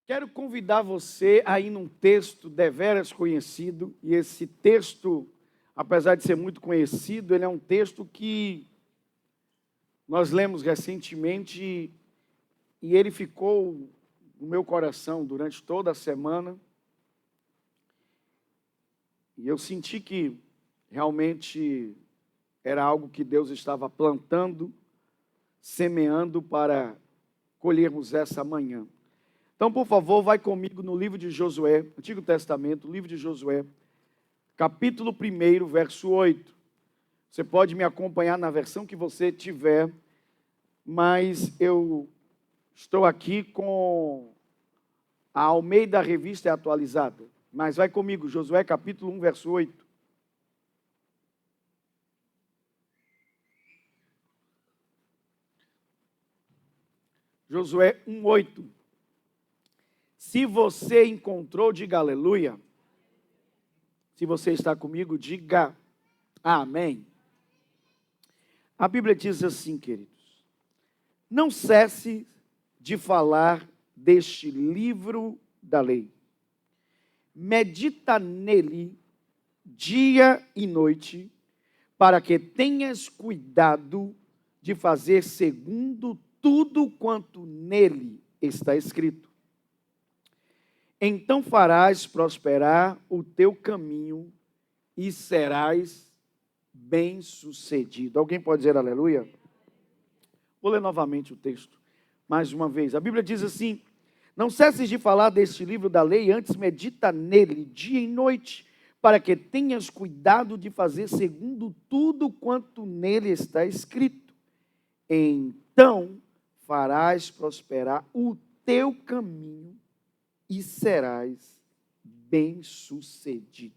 Quero convidar você a ir num texto deveras conhecido, e esse texto, apesar de ser muito conhecido, ele é um texto que nós lemos recentemente e ele ficou no meu coração durante toda a semana. E eu senti que realmente era algo que Deus estava plantando, semeando para colhermos essa manhã. Então, por favor, vai comigo no livro de Josué, Antigo Testamento, livro de Josué, capítulo 1, verso 8. Você pode me acompanhar na versão que você tiver, mas eu estou aqui com a Almeida Revista Atualizada. Mas vai comigo, Josué capítulo 1, verso 8. Josué 1, 8. Se você encontrou, diga aleluia. Se você está comigo, diga amém. A Bíblia diz assim, queridos: não cesse de falar deste livro da lei. Medita nele dia e noite, para que tenhas cuidado de fazer segundo tudo quanto nele está escrito. Então farás prosperar o teu caminho e serás bem-sucedido. Alguém pode dizer aleluia? Vou ler novamente o texto, mais uma vez. A Bíblia diz assim: não cesses de falar deste livro da lei, antes medita nele dia e noite, para que tenhas cuidado de fazer segundo tudo quanto nele está escrito. Então farás prosperar o teu caminho e serás bem-sucedido.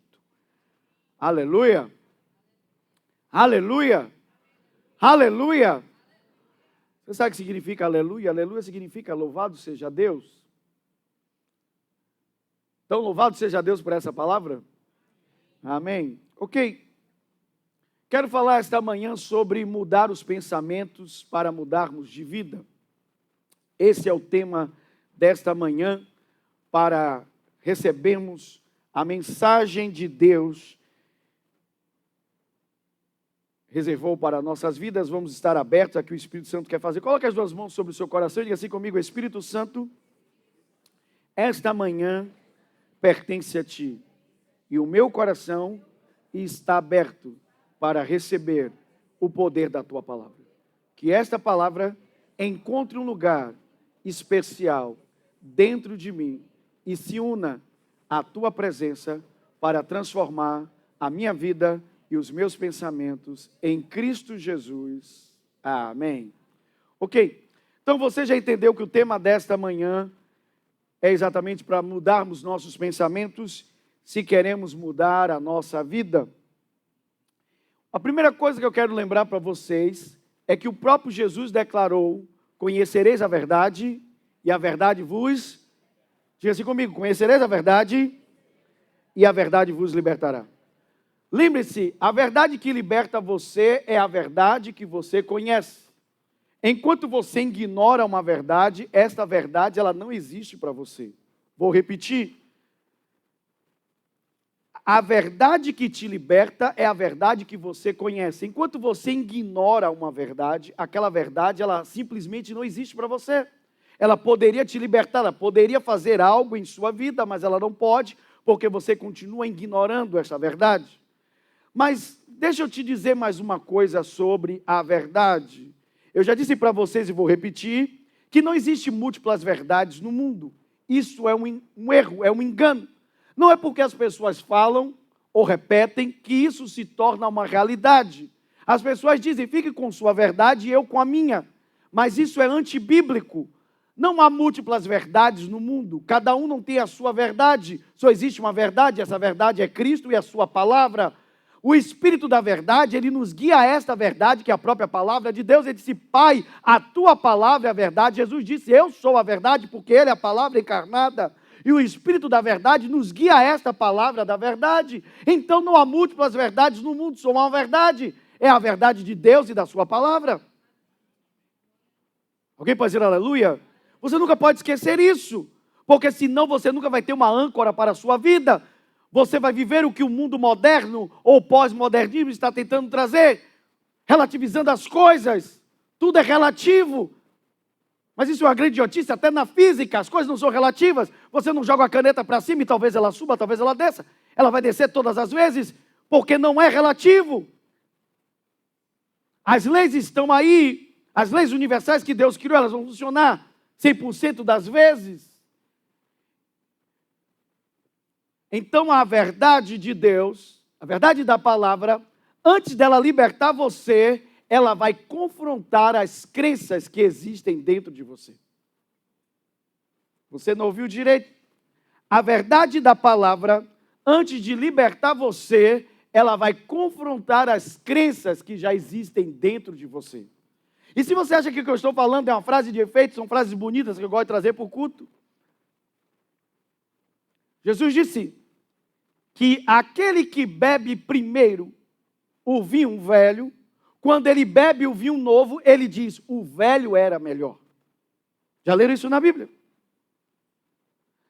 Aleluia! Aleluia! Aleluia! Você sabe o que significa aleluia? Aleluia significa louvado seja Deus. Então, louvado seja Deus por essa palavra. Amém. Ok. Quero falar esta manhã sobre mudar os pensamentos para mudarmos de vida. Esse é o tema desta manhã, para recebermos a mensagem de Deus reservou para nossas vidas. Vamos estar abertos a que o Espírito Santo quer fazer. Coloque as duas mãos sobre o seu coração e diga assim comigo: Espírito Santo, esta manhã pertence a ti, e o meu coração está aberto para receber o poder da tua palavra. Que esta palavra encontre um lugar especial dentro de mim e se una à tua presença para transformar a minha vida e os meus pensamentos em Cristo Jesus. Amém. Ok, então você já entendeu que o tema desta manhã é exatamente para mudarmos nossos pensamentos, se queremos mudar a nossa vida. A primeira coisa que eu quero lembrar para vocês é que o próprio Jesus declarou: conhecereis a verdade e a verdade vos... Diga assim comigo: conhecereis a verdade e a verdade vos libertará. Lembre-se, a verdade que liberta você é a verdade que você conhece. Enquanto você ignora uma verdade, esta verdade ela não existe para você. Vou repetir. A verdade que te liberta é a verdade que você conhece. Enquanto você ignora uma verdade, aquela verdade ela simplesmente não existe para você. Ela poderia te libertar, ela poderia fazer algo em sua vida, mas ela não pode, porque você continua ignorando essa verdade. Mas deixa eu te dizer mais uma coisa sobre a verdade. Eu já disse para vocês e vou repetir, que não existe múltiplas verdades no mundo. Isso é um erro, é um engano. Não é porque as pessoas falam ou repetem que isso se torna uma realidade. As pessoas dizem: fique com sua verdade e eu com a minha. Mas isso é antibíblico. Não há múltiplas verdades no mundo, cada um não tem a sua verdade, só existe uma verdade, essa verdade é Cristo e a sua palavra. O Espírito da verdade, ele nos guia a esta verdade, que é a própria palavra de Deus. Ele disse: Pai, a tua palavra é a verdade. Jesus disse: eu sou a verdade, porque ele é a palavra encarnada. E o Espírito da verdade nos guia a esta palavra da verdade. Então não há múltiplas verdades no mundo, só uma verdade. É a verdade de Deus e da sua palavra. Alguém pode dizer aleluia? Você nunca pode esquecer isso, porque senão você nunca vai ter uma âncora para a sua vida. Você vai viver o que o mundo moderno ou pós-modernismo está tentando trazer, relativizando as coisas. Tudo é relativo. Mas isso é uma grande idiotice, até na física, as coisas não são relativas. Você não joga a caneta para cima e talvez ela suba, talvez ela desça. Ela vai descer todas as vezes, porque não é relativo. As leis estão aí, as leis universais que Deus criou, elas vão funcionar 100% das vezes. Então a verdade de Deus, a verdade da palavra, antes dela libertar você, ela vai confrontar as crenças que existem dentro de você. Você não ouviu direito? A verdade da palavra, antes de libertar você, ela vai confrontar as crenças que já existem dentro de você. E se você acha que o que eu estou falando é uma frase de efeito, são frases bonitas que eu gosto de trazer para o culto. Jesus disse que aquele que bebe primeiro o vinho velho, quando ele bebe o vinho novo, ele diz, o velho era melhor. Já leram isso na Bíblia?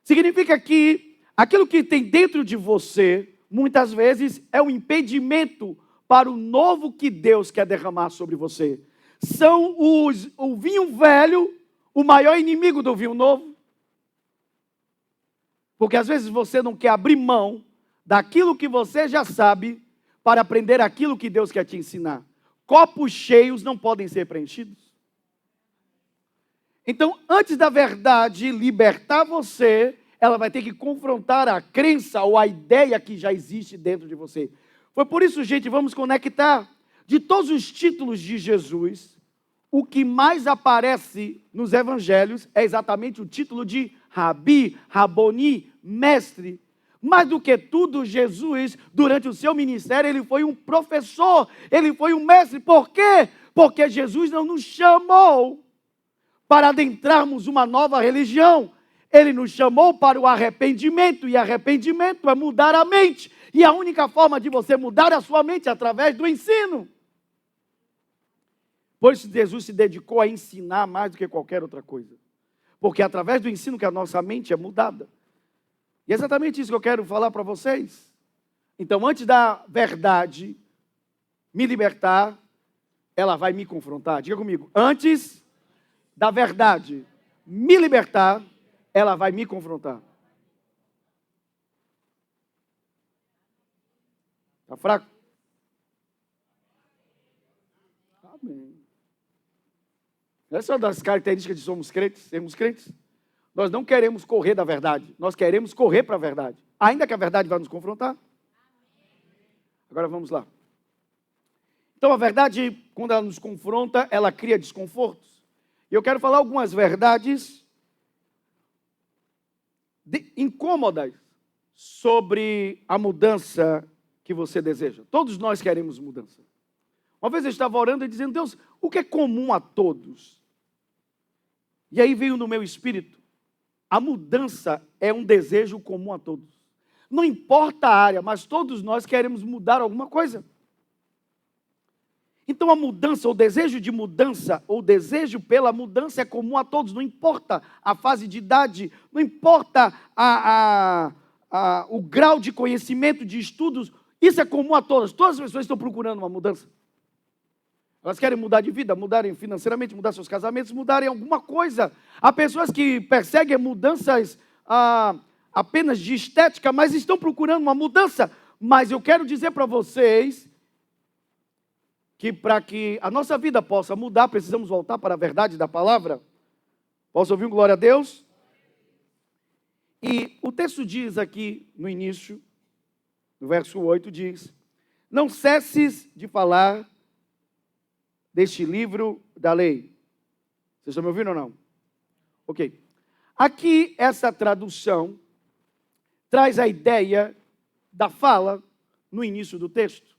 Significa que aquilo que tem dentro de você, muitas vezes, é um impedimento para o novo que Deus quer derramar sobre você. São o vinho velho, o maior inimigo do vinho novo. Porque às vezes você não quer abrir mão daquilo que você já sabe para aprender aquilo que Deus quer te ensinar. Copos cheios não podem ser preenchidos. Então, antes da verdade libertar você, ela vai ter que confrontar a crença ou a ideia que já existe dentro de você. Foi por isso, gente, vamos conectar. De todos os títulos de Jesus, o que mais aparece nos evangelhos é exatamente o título de Rabi, Raboni, mestre. Mais do que tudo, Jesus, durante o seu ministério, ele foi um professor, ele foi um mestre. Por quê? Porque Jesus não nos chamou para adentrarmos uma nova religião. Ele nos chamou para o arrependimento, e arrependimento é mudar a mente. E a única forma de você mudar a sua mente é através do ensino. Por isso Jesus se dedicou a ensinar mais do que qualquer outra coisa. Porque é através do ensino que a nossa mente é mudada. E é exatamente isso que eu quero falar para vocês. Então, antes da verdade me libertar, ela vai me confrontar. Diga comigo, antes da verdade me libertar, ela vai me confrontar. Está fraco? Amém. Essa é uma das características de sermos crentes. Nós não queremos correr da verdade, nós queremos correr para a verdade. Ainda que a verdade vai nos confrontar. Agora vamos lá. Então a verdade, quando ela nos confronta, ela cria desconfortos. E eu quero falar algumas verdades incômodas sobre a mudança que você deseja. Todos nós queremos mudança. Uma vez eu estava orando e dizendo, Deus, o que é comum a todos? E aí veio no meu espírito, a mudança é um desejo comum a todos. Não importa a área, mas todos nós queremos mudar alguma coisa. Então a mudança, o desejo de mudança, ou desejo pela mudança é comum a todos. Não importa a fase de idade, não importa o grau de conhecimento, de estudos. Isso é comum a todos. Todas as pessoas estão procurando uma mudança. Elas querem mudar de vida, mudarem financeiramente, mudar seus casamentos, mudarem alguma coisa. Há pessoas que perseguem mudanças apenas de estética, mas estão procurando uma mudança. Mas eu quero dizer para vocês que para que a nossa vida possa mudar, precisamos voltar para a verdade da palavra. Posso ouvir um glória a Deus? E o texto diz aqui no início, no verso 8, diz: não cesses de falar deste livro da lei. Vocês estão me ouvindo ou não? Ok. Aqui, essa tradução traz a ideia da fala no início do texto.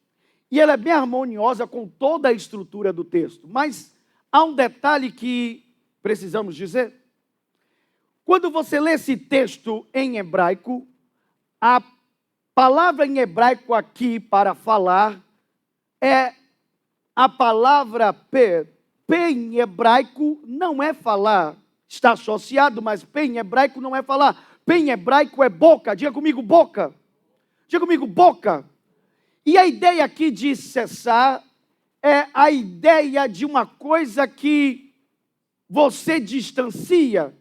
E ela é bem harmoniosa com toda a estrutura do texto. Mas há um detalhe que precisamos dizer. Quando você lê esse texto em hebraico, a palavra em hebraico aqui para falar é a palavra P. P em hebraico não é falar, está associado, mas pé em hebraico não é falar. Pé em hebraico é boca. Diga comigo, boca. Diga comigo, boca. E a ideia aqui de cessar é a ideia de uma coisa que você distancia,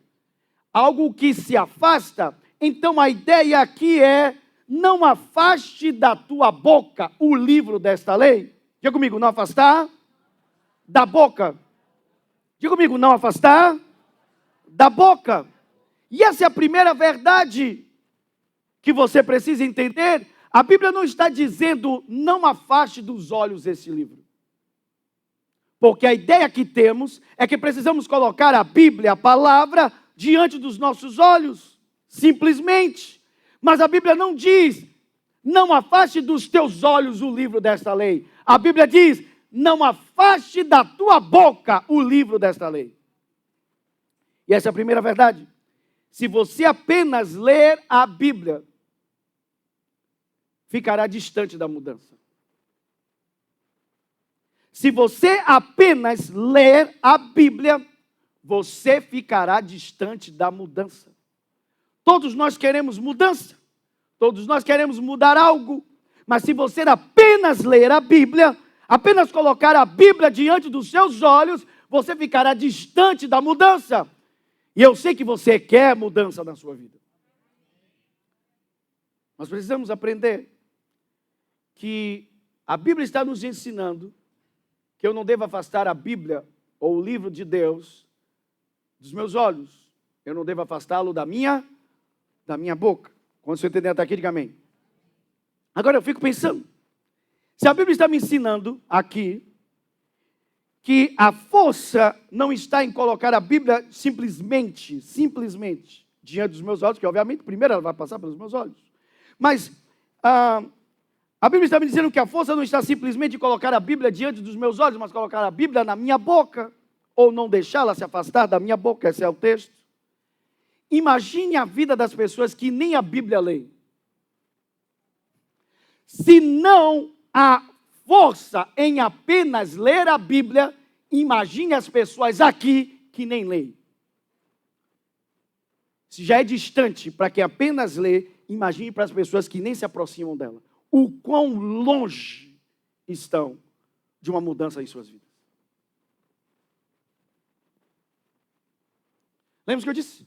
algo que se afasta. Então a ideia aqui é: não afaste da tua boca o livro desta lei. Diga comigo, não afastar da boca. Diga comigo, não afastar da boca. E essa é a primeira verdade que você precisa entender. A Bíblia não está dizendo não afaste dos olhos esse livro. Porque a ideia que temos é que precisamos colocar a Bíblia, a palavra, diante dos nossos olhos, simplesmente. Mas a Bíblia não diz, não afaste dos teus olhos o livro desta lei. A Bíblia diz, não afaste da tua boca o livro desta lei. E essa é a primeira verdade. Se você apenas ler a Bíblia, ficará distante da mudança. Se você apenas ler a Bíblia, você ficará distante da mudança. Todos nós queremos mudança. Todos nós queremos mudar algo. Mas se você apenas ler a Bíblia, apenas colocar a Bíblia diante dos seus olhos, você ficará distante da mudança. E eu sei que você quer mudança na sua vida. Nós precisamos aprender que a Bíblia está nos ensinando que eu não devo afastar a Bíblia ou o livro de Deus dos meus olhos. Eu não devo afastá-lo da minha boca. Quando você entender até aqui, diga amém. Agora eu fico pensando, se a Bíblia está me ensinando aqui que a força não está em colocar a Bíblia simplesmente diante dos meus olhos, que obviamente primeiro ela vai passar pelos meus olhos. Mas a Bíblia está me dizendo que a força não está simplesmente em colocar a Bíblia diante dos meus olhos, mas colocar a Bíblia na minha boca, ou não deixá-la se afastar da minha boca. Esse é o texto. Imagine a vida das pessoas que nem a Bíblia leem. Se não há força em apenas ler a Bíblia, imagine as pessoas aqui que nem leem. Se já é distante para quem apenas lê, imagine para as pessoas que nem se aproximam dela. O quão longe estão de uma mudança em suas vidas. Lembra o que eu disse?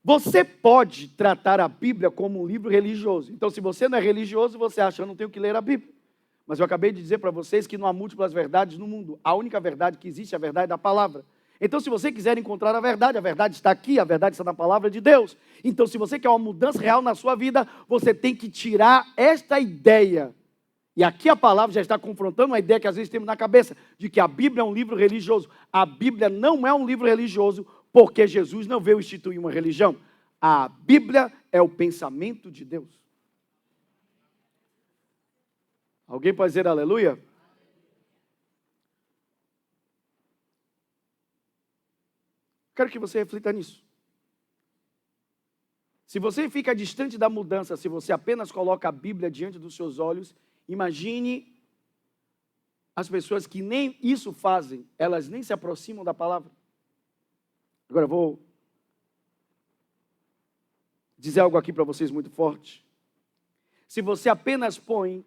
Você pode tratar a Bíblia como um livro religioso. Então, se você não é religioso, você acha que eu não tenho que ler a Bíblia. Mas eu acabei de dizer para vocês que não há múltiplas verdades no mundo. A única verdade que existe é a verdade da palavra. Então, se você quiser encontrar a verdade está aqui, a verdade está na palavra de Deus. Então, se você quer uma mudança real na sua vida, você tem que tirar esta ideia. E aqui a palavra já está confrontando uma ideia que às vezes temos na cabeça, de que a Bíblia é um livro religioso. A Bíblia não é um livro religioso, porque Jesus não veio instituir uma religião. A Bíblia é o pensamento de Deus. Alguém pode dizer aleluia? Quero que você reflita nisso. Se você fica distante da mudança, se você apenas coloca a Bíblia diante dos seus olhos, imagine as pessoas que nem isso fazem, elas nem se aproximam da palavra. Agora eu vou dizer algo aqui para vocês muito forte. Se você apenas põe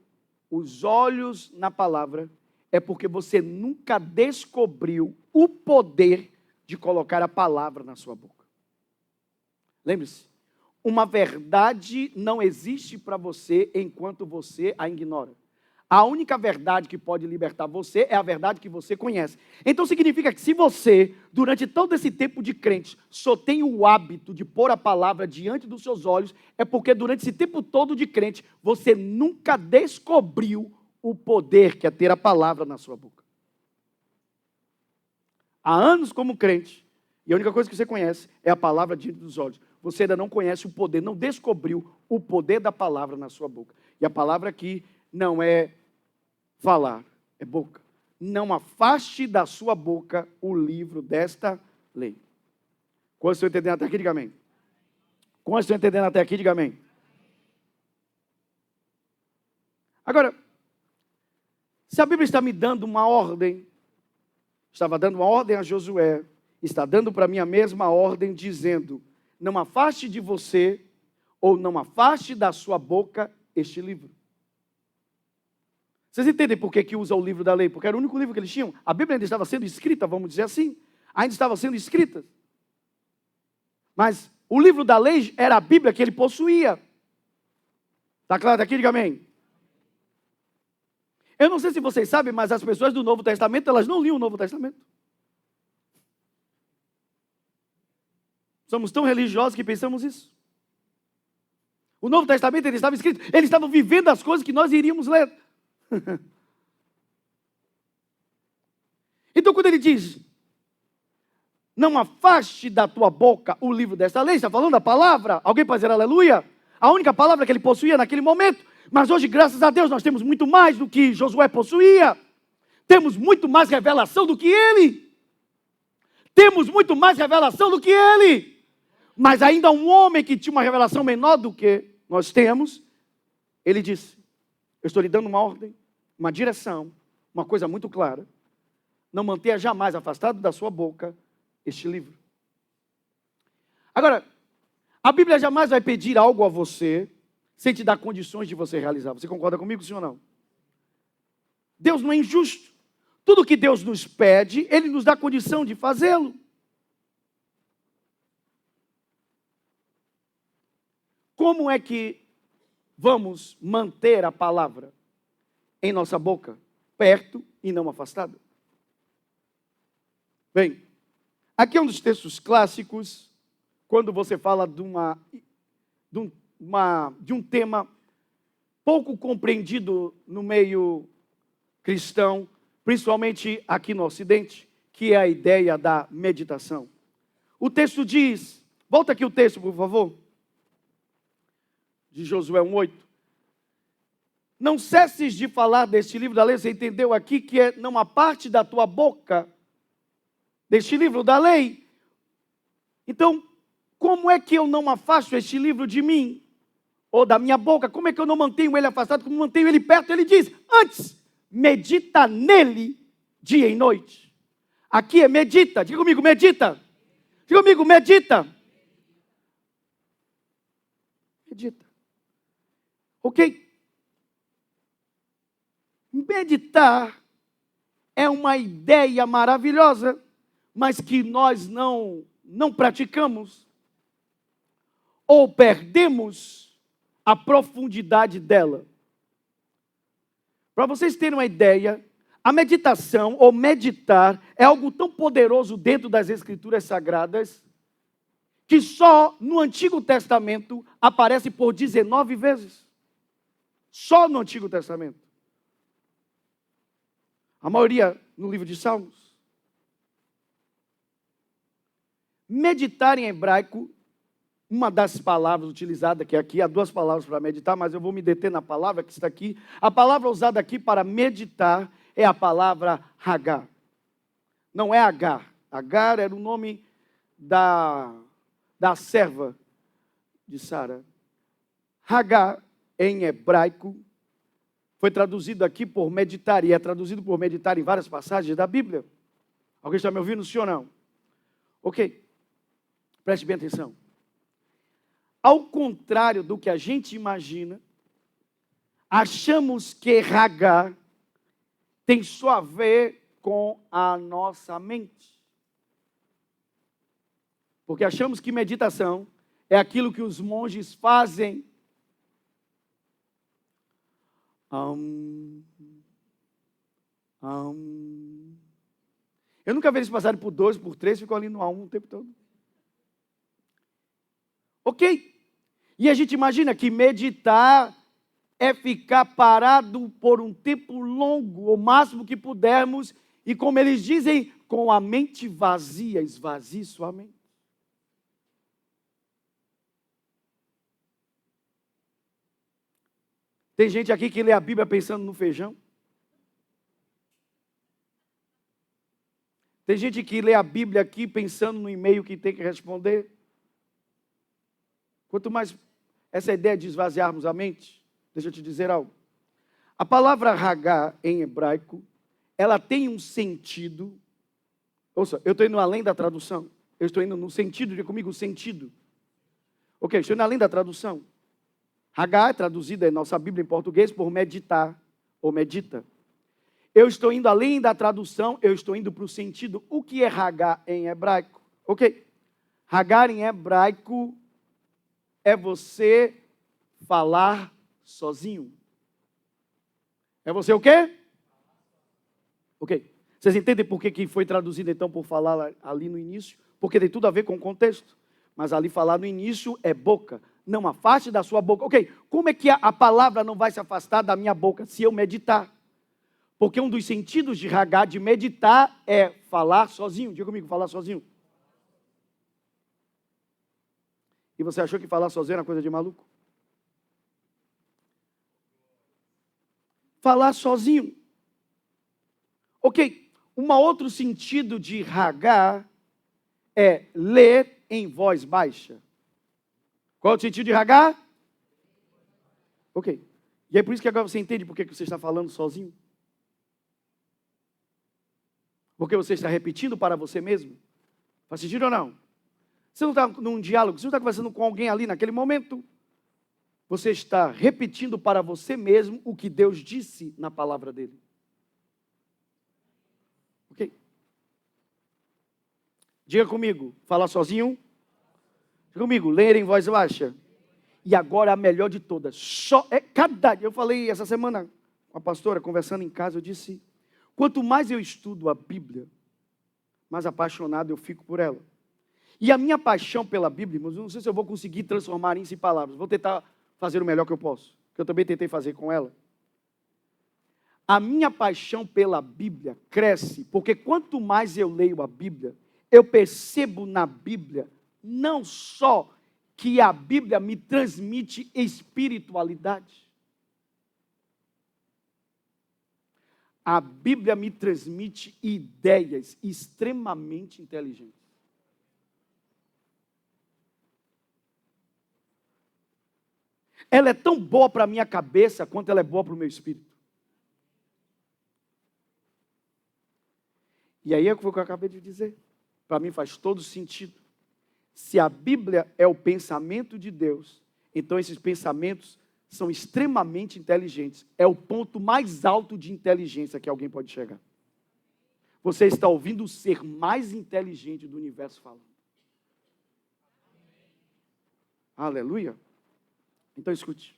os olhos na palavra, é porque você nunca descobriu o poder de colocar a palavra na sua boca. Lembre-se, uma verdade não existe para você enquanto você a ignora. A única verdade que pode libertar você é a verdade que você conhece. Então significa que se você, durante todo esse tempo de crente, só tem o hábito de pôr a palavra diante dos seus olhos, é porque durante esse tempo todo de crente, você nunca descobriu o poder que é ter a palavra na sua boca. Há anos como crente, e a única coisa que você conhece é a palavra diante dos olhos. Você ainda não conhece o poder, não descobriu o poder da palavra na sua boca. E a palavra aqui não é falar, é boca. Não afaste da sua boca o livro desta lei. Quantos estão entendendo até aqui, diga amém. Quantos estão entendendo até aqui, diga amém. Agora, se a Bíblia está me dando uma ordem, estava dando uma ordem a Josué, está dando para mim a mesma ordem, dizendo: não afaste de você, ou não afaste da sua boca este livro. Vocês entendem por que usa o livro da lei? Porque era o único livro que eles tinham. A Bíblia ainda estava sendo escrita, vamos dizer assim. Ainda estava sendo escrita. Mas o livro da lei era a Bíblia que ele possuía. Está claro daqui? Diga amém. Eu não sei se vocês sabem, mas as pessoas do Novo Testamento, elas não liam o Novo Testamento. Somos tão religiosos que pensamos isso. O Novo Testamento, ele estava escrito, eles estavam vivendo as coisas que nós iríamos ler. Então, quando ele diz: não afaste da tua boca o livro desta lei, está falando a palavra. Alguém pode dizer aleluia? A única palavra que ele possuía naquele momento. Mas hoje, graças a Deus, nós temos muito mais do que Josué possuía. Temos muito mais revelação do que ele. Temos muito mais revelação do que ele. Mas ainda um homem que tinha uma revelação menor do que nós temos, ele disse: eu estou lhe dando uma ordem, uma direção, uma coisa muito clara. Não mantenha jamais afastado da sua boca este livro. Agora, a Bíblia jamais vai pedir algo a você sem te dar condições de você realizar. Você concorda comigo, sim ou não? Deus não é injusto. Tudo que Deus nos pede, Ele nos dá condição de fazê-lo. Como é que vamos manter a palavra em nossa boca, perto e não afastada? Bem, aqui é um dos textos clássicos, quando você fala de um tema pouco compreendido no meio cristão, principalmente aqui no Ocidente, que é a ideia da meditação. O texto diz, volta aqui o texto, por favor, de Josué 1:8. Não cesses de falar deste livro da lei. Você entendeu aqui que é não a parte da tua boca deste livro da lei. Então, como é que eu não afasto este livro de mim? Ou da minha boca? Como é que eu não mantenho ele afastado? Como mantenho ele perto? Ele diz, antes, medita nele dia e noite. Aqui é medita. Diga comigo, medita. Diga comigo, medita. Medita. Ok? Meditar é uma ideia maravilhosa, mas que nós não praticamos, ou perdemos a profundidade dela. Para vocês terem uma ideia, a meditação ou meditar é algo tão poderoso dentro das Escrituras Sagradas, que só no Antigo Testamento aparece por 19 vezes. Só no Antigo Testamento. A maioria no livro de Salmos. Meditar em hebraico, uma das palavras utilizadas que aqui, há duas palavras para meditar, mas eu vou me deter na palavra que está aqui. A palavra usada aqui para meditar é a palavra Hagar. Não é Agar. Agar era o nome da serva de Sara. Hagar, em hebraico, foi traduzido aqui por meditar, e é traduzido por meditar em várias passagens da Bíblia. Alguém está me ouvindo, sim ou não? Ok. Preste bem atenção. Ao contrário do que a gente imagina, achamos que Hagar tem só a ver com a nossa mente. Porque achamos que meditação é aquilo que os monges fazem. Eu nunca vi eles passarem por 2, por 3, ficam ali no A1 o tempo todo. Ok? E a gente imagina que meditar é ficar parado por um tempo longo, o máximo que pudermos, e como eles dizem, com a mente vazia, esvazie sua mente. Tem gente aqui que lê a Bíblia pensando no feijão. Tem gente que lê a Bíblia aqui pensando no e-mail que tem que responder. Quanto mais essa ideia de esvaziarmos a mente, deixa eu te dizer algo. A palavra Hagar em hebraico, ela tem um sentido Ouça, eu estou indo além da tradução. Eu estou indo no sentido, diga comigo, o sentido. Ok, estou indo além da tradução. Hagar é traduzida em nossa Bíblia em português por meditar ou medita. Eu estou indo além da tradução, eu estou indo para o sentido. O que é Hagar em hebraico? Ok. Hagar em hebraico é você falar sozinho. É você o quê? Ok. Vocês entendem por que foi traduzido então por falar ali no início? Porque tem tudo a ver com o contexto. Mas ali falar no início é boca. Não afaste da sua boca. Ok. Como é que a palavra não vai se afastar da minha boca se eu meditar? Porque um dos sentidos de Hagar, de meditar, é falar sozinho. Diga comigo, falar sozinho. E você achou que falar sozinho era coisa de maluco? Falar sozinho. Ok. Um outro sentido de Hagar é ler em voz baixa. Qual é o sentido de Hagar? Ok. E é por isso que agora você entende por que você está falando sozinho? Porque você está repetindo para você mesmo? Faz sentido ou não? Você não está num diálogo, você não está conversando com alguém ali naquele momento. Você está repetindo para você mesmo o que Deus disse na palavra dele. Ok? Diga comigo, falar sozinho. Diga comigo, ler em voz baixa. E agora a melhor de todas. Eu falei essa semana com a pastora, conversando em casa, eu disse, quanto mais eu estudo a Bíblia, mais apaixonado eu fico por ela. E a minha paixão pela Bíblia, irmãos, eu não sei se eu vou conseguir transformar isso em palavras. Vou tentar fazer o melhor que eu posso, que eu também tentei fazer com ela. A minha paixão pela Bíblia cresce, porque quanto mais eu leio a Bíblia, eu percebo na Bíblia, não só que a Bíblia me transmite espiritualidade. A Bíblia me transmite ideias extremamente inteligentes. Ela é tão boa para a minha cabeça quanto ela é boa para o meu espírito. E aí é o que eu acabei de dizer. Para mim faz todo sentido. Se a Bíblia é o pensamento de Deus, então esses pensamentos são extremamente inteligentes. É o ponto mais alto de inteligência que alguém pode chegar. Você está ouvindo o ser mais inteligente do universo falando. Aleluia. Então escute.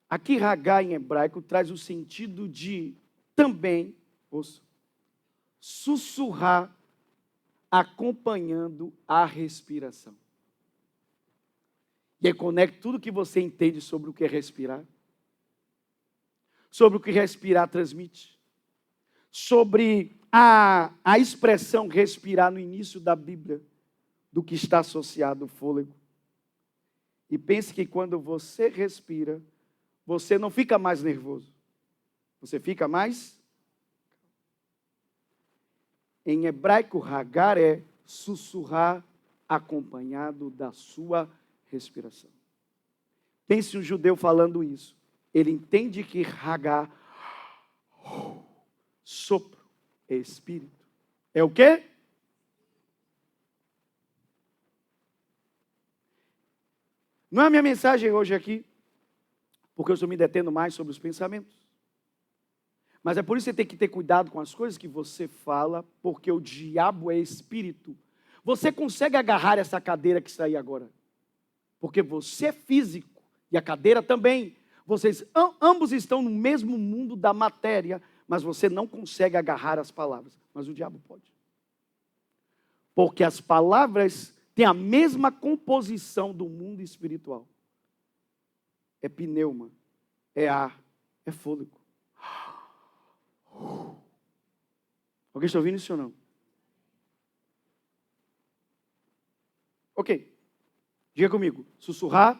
Aqui Hagar em hebraico traz o sentido de também, ouça, sussurrar acompanhando a respiração. E aí conecta tudo que você entende sobre o que é respirar, sobre o que respirar transmite, sobre a expressão respirar no início da Bíblia, do que está associado ao fôlego. E pense que quando você respira, você não fica mais nervoso, você fica mais... Em hebraico, Hagar é sussurrar acompanhado da sua respiração. Pense um judeu falando isso. Ele entende que Hagar, sopro, é espírito. É o quê? Não é a minha mensagem hoje aqui, porque eu estou me detendo mais sobre os pensamentos. Mas é por isso que você tem que ter cuidado com as coisas que você fala, porque o diabo é espírito. Você consegue agarrar essa cadeira que está aí agora? Porque você é físico e a cadeira também. Vocês ambos estão no mesmo mundo da matéria, mas você não consegue agarrar as palavras. Mas o diabo pode. Porque as palavras têm a mesma composição do mundo espiritual. É pneuma, é ar, é fôlego. Alguém está ouvindo isso ou não? Ok. Diga comigo. Sussurrar.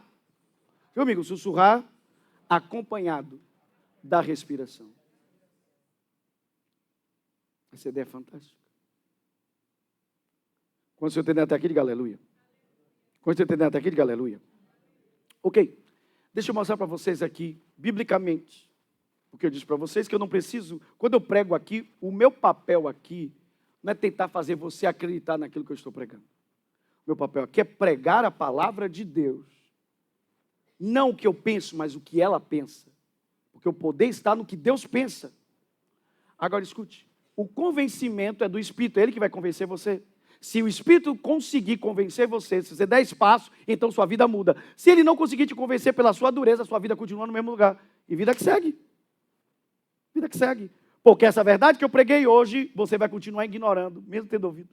Diga comigo. Sussurrar acompanhado da respiração. Essa ideia é fantástica. Quando você entender até aqui, diga aleluia. Quando você entender até aqui, diga aleluia. Ok. Deixa eu mostrar para vocês aqui, biblicamente, porque eu disse para vocês que eu não preciso, quando eu prego aqui, o meu papel aqui não é tentar fazer você acreditar naquilo que eu estou pregando. Meu papel aqui é pregar a palavra de Deus. Não o que eu penso, mas o que ela pensa. Porque o poder está no que Deus pensa. Agora escute, o convencimento é do Espírito, é Ele que vai convencer você. Se o Espírito conseguir convencer você, se você der espaço, então sua vida muda. Se Ele não conseguir te convencer pela sua dureza, sua vida continua no mesmo lugar. E vida que segue. Vida que segue. Porque essa verdade que eu preguei hoje, você vai continuar ignorando, mesmo tendo ouvido.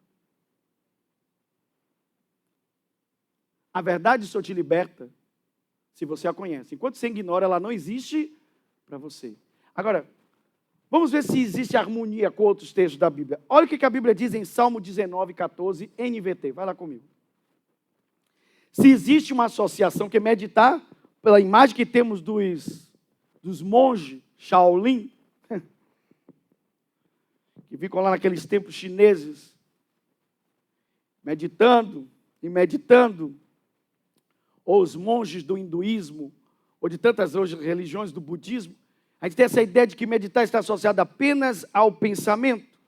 A verdade só te liberta se você a conhece. Enquanto você ignora, ela não existe para você. Agora, vamos ver se existe harmonia com outros textos da Bíblia. Olha o que a Bíblia diz em Salmo 19, 14, NVT. Vai lá comigo. Se existe uma associação que é meditar, pela imagem que temos dos monges Shaolin, que ficam lá naqueles templos chineses, meditando e meditando, ou os monges do hinduísmo, ou de tantas hoje religiões do budismo, a gente tem essa ideia de que meditar está associado apenas ao pensamento,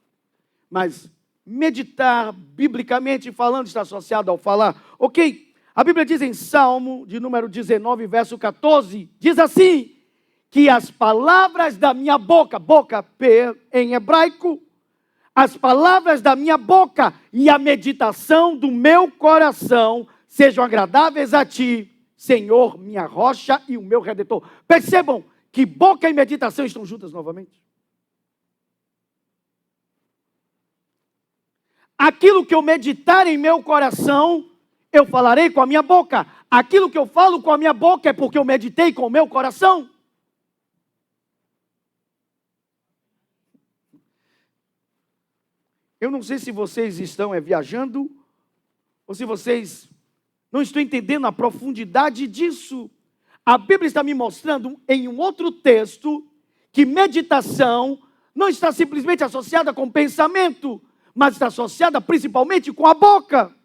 mas meditar, biblicamente falando, está associado ao falar. Ok, a Bíblia diz em Salmo, de número 19, verso 14, diz assim, que as palavras da minha boca, boca em hebraico, as palavras da minha boca e a meditação do meu coração sejam agradáveis a ti, Senhor, minha rocha e o meu redentor. Percebam que boca e meditação estão juntas novamente. Aquilo que eu meditar em meu coração, eu falarei com a minha boca. Aquilo que eu falo com a minha boca é porque eu meditei com o meu coração. Eu não sei se vocês estão viajando, ou se vocês não estão entendendo a profundidade disso. A Bíblia está me mostrando em um outro texto que meditação não está simplesmente associada com pensamento, mas está associada principalmente com a boca.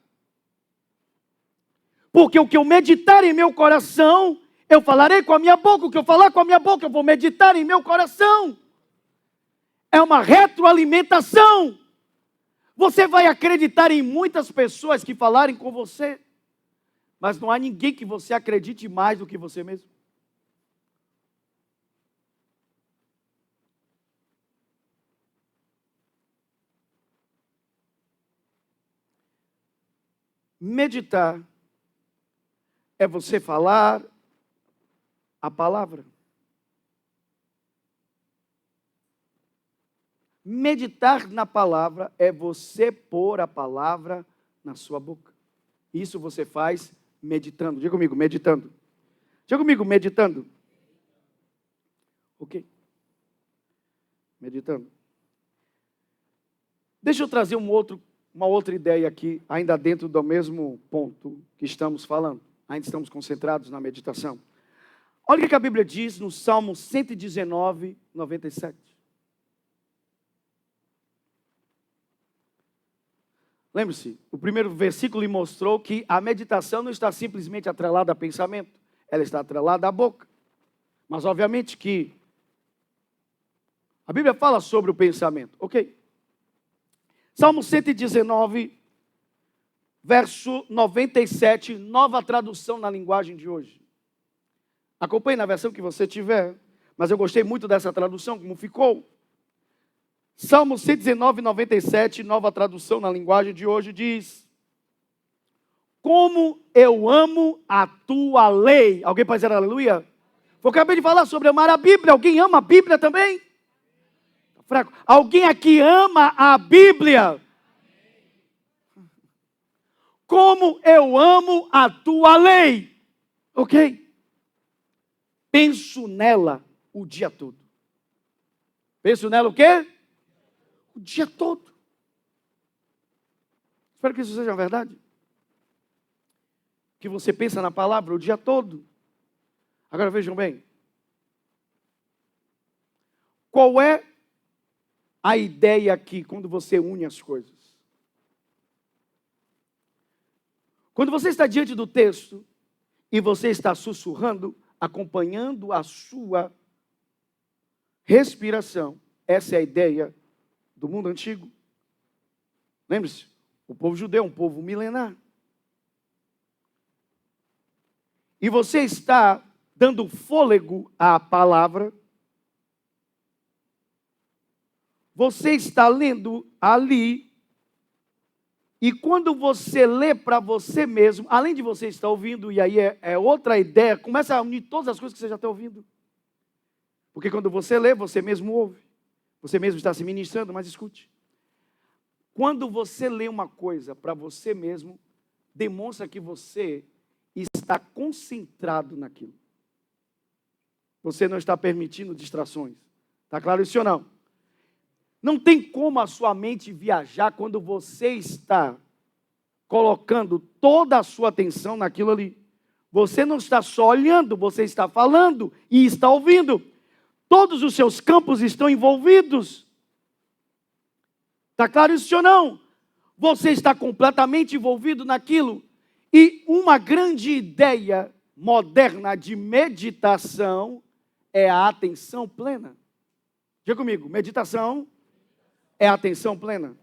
Porque o que eu meditar em meu coração, eu falarei com a minha boca. O que eu falar com a minha boca, eu vou meditar em meu coração. É uma retroalimentação. Você vai acreditar em muitas pessoas que falarem com você, mas não há ninguém que você acredite mais do que você mesmo. Meditar é você falar a palavra. Meditar na palavra é você pôr a palavra na sua boca. Isso você faz meditando. Diga comigo, meditando. Diga comigo, meditando. Ok? Meditando. Deixa eu trazer uma outra ideia aqui, ainda dentro do mesmo ponto que estamos falando. Ainda estamos concentrados na meditação. Olha o que a Bíblia diz no Salmo 119, 97. Lembre-se, o primeiro versículo lhe mostrou que a meditação não está simplesmente atrelada a pensamento, ela está atrelada à boca. Mas obviamente que a Bíblia fala sobre o pensamento, ok? Salmo 119, verso 97, nova tradução na linguagem de hoje. Acompanhe na versão que você tiver, mas eu gostei muito dessa tradução, como ficou. Salmo 119, 97, nova tradução na linguagem de hoje, diz: como eu amo a tua lei. Alguém pode dizer aleluia? Eu acabei de falar sobre amar a Bíblia. Alguém ama a Bíblia também? Fraco. Alguém aqui ama a Bíblia? Como eu amo a tua lei. Ok? Penso nela o dia todo. Penso nela o quê? O dia todo. Espero que isso seja verdade. Que você pensa na palavra o dia todo. Agora vejam bem. Qual é a ideia aqui quando você une as coisas? Quando você está diante do texto e você está sussurrando, acompanhando a sua respiração, essa é a ideia do mundo antigo. Lembre-se, o povo judeu é um povo milenar. E você está dando fôlego à palavra. Você está lendo ali. E quando você lê para você mesmo, além de você estar ouvindo, e aí é outra ideia, começa a unir todas as coisas que você já está ouvindo. Porque quando você lê, você mesmo ouve. Você mesmo está se ministrando, mas escute. Quando você lê uma coisa para você mesmo, demonstra que você está concentrado naquilo. Você não está permitindo distrações. Está claro isso ou não? Não tem como a sua mente viajar quando você está colocando toda a sua atenção naquilo ali. Você não está só olhando, você está falando e está ouvindo. Todos os seus campos estão envolvidos. Está claro isso ou não? Você está completamente envolvido naquilo. E uma grande ideia moderna de meditação é a atenção plena. Diga comigo, meditação é a atenção plena.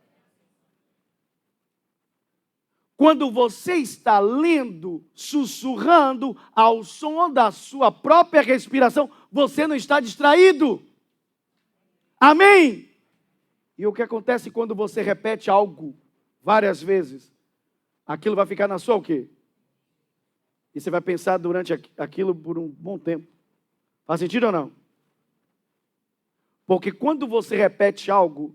Quando você está lendo, sussurrando ao som da sua própria respiração, você não está distraído. Amém? E o que acontece quando você repete algo várias vezes? Aquilo vai ficar na sua o quê? E você vai pensar durante aquilo por um bom tempo. Faz sentido ou não? Porque quando você repete algo,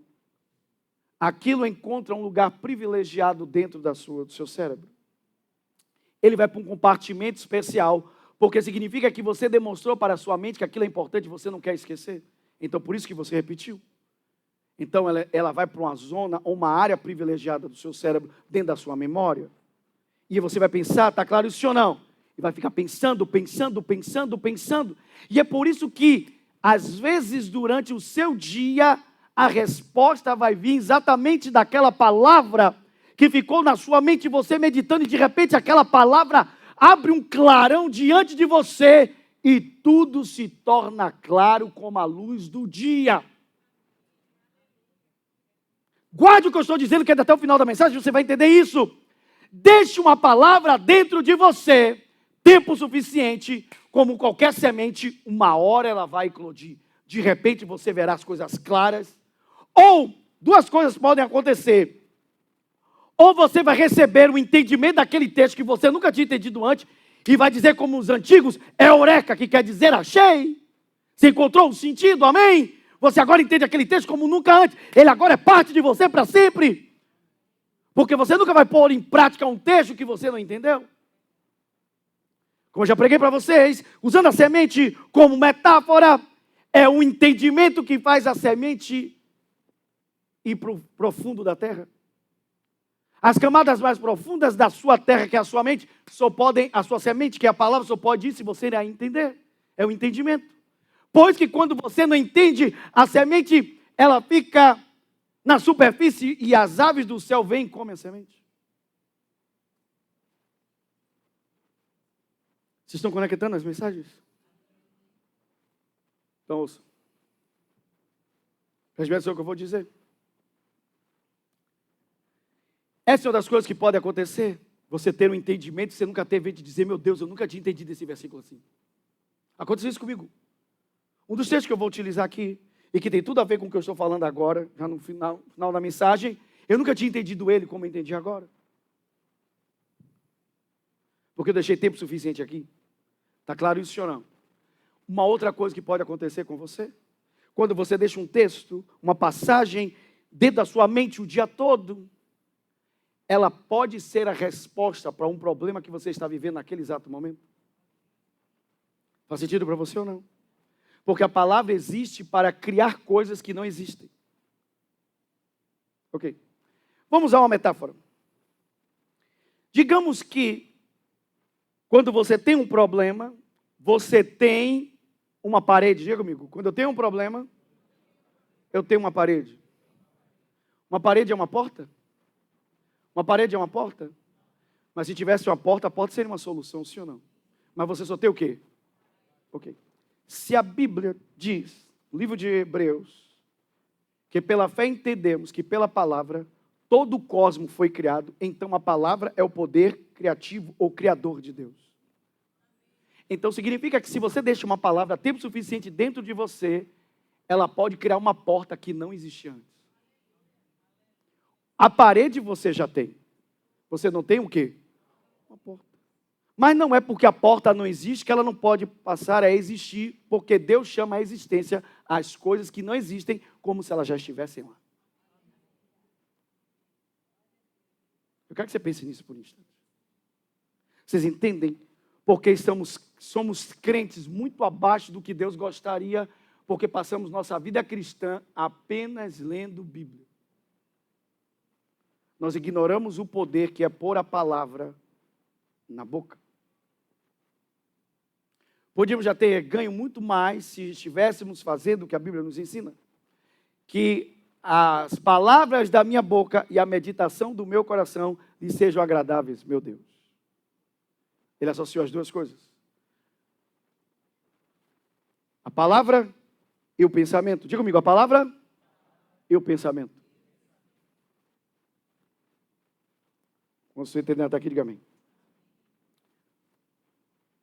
aquilo encontra um lugar privilegiado dentro do seu cérebro. Ele vai para um compartimento especial, porque significa que você demonstrou para a sua mente que aquilo é importante e você não quer esquecer. Então, por isso que você repetiu. Então, ela vai para uma zona, uma área privilegiada do seu cérebro, dentro da sua memória. E você vai pensar, está claro isso ou não? E vai ficar pensando. E é por isso que, às vezes, durante o seu dia, a resposta vai vir exatamente daquela palavra que ficou na sua mente, você meditando, e de repente aquela palavra abre um clarão diante de você e tudo se torna claro como a luz do dia. Guarde o que eu estou dizendo, que até o final da mensagem você vai entender isso. Deixe uma palavra dentro de você, tempo suficiente, como qualquer semente, uma hora ela vai eclodir. De repente você verá as coisas claras. Ou, duas coisas podem acontecer. Ou você vai receber o entendimento daquele texto que você nunca tinha entendido antes, e vai dizer como os antigos, é eureka, que quer dizer achei. Você encontrou um sentido, amém? Você agora entende aquele texto como nunca antes. Ele agora é parte de você para sempre. Porque você nunca vai pôr em prática um texto que você não entendeu. Como eu já preguei para vocês, usando a semente como metáfora, é um entendimento que faz a semente ir para o profundo da terra. As camadas mais profundas da sua terra, que é a sua mente, a sua semente, que é a palavra, só pode ir se você irá entender. É o entendimento. Pois que quando você não entende, a semente, ela fica na superfície e as aves do céu vêm e comem a semente. Vocês estão conectando as mensagens? Então ouça. Preste atenção no que eu vou dizer. Essa é uma das coisas que pode acontecer. Você ter um entendimento que você nunca teve de dizer, meu Deus, eu nunca tinha entendido esse versículo assim. Aconteceu isso comigo. Um dos textos que eu vou utilizar aqui, e que tem tudo a ver com o que eu estou falando agora, já no final da mensagem, eu nunca tinha entendido ele como eu entendi agora. Porque eu deixei tempo suficiente aqui. Está claro isso ou não? Uma outra coisa que pode acontecer com você, quando você deixa um texto, uma passagem, dentro da sua mente o dia todo, ela pode ser a resposta para um problema que você está vivendo naquele exato momento. Faz sentido para você ou não? Porque a palavra existe para criar coisas que não existem. Ok. Vamos usar uma metáfora. Digamos que, quando você tem um problema, você tem uma parede. Diga comigo. Quando eu tenho um problema, eu tenho uma parede. Uma parede é uma porta? Uma parede é uma porta? Mas se tivesse uma porta, a porta seria uma solução, sim ou não? Mas você só tem o quê? Ok. Se a Bíblia diz, no livro de Hebreus, que pela fé entendemos que pela palavra todo o cosmos foi criado, então a palavra é o poder criativo ou criador de Deus. Então significa que se você deixa uma palavra tempo suficiente dentro de você, ela pode criar uma porta que não existia antes. A parede você já tem. Você não tem o quê? Uma porta. Mas não é porque a porta não existe que ela não pode passar a existir, porque Deus chama a existência as coisas que não existem como se elas já estivessem lá. Eu quero que você pense nisso por um instante. Vocês entendem? Porque somos crentes muito abaixo do que Deus gostaria, porque passamos nossa vida cristã apenas lendo Bíblia. Nós ignoramos o poder que é pôr a palavra na boca. Podíamos já ter ganho muito mais se estivéssemos fazendo o que a Bíblia nos ensina. Que as palavras da minha boca e a meditação do meu coração lhe sejam agradáveis, meu Deus. Ele associou as duas coisas. A palavra e o pensamento. Diga comigo, a palavra e o pensamento. Quando você entender até aqui, diga amém.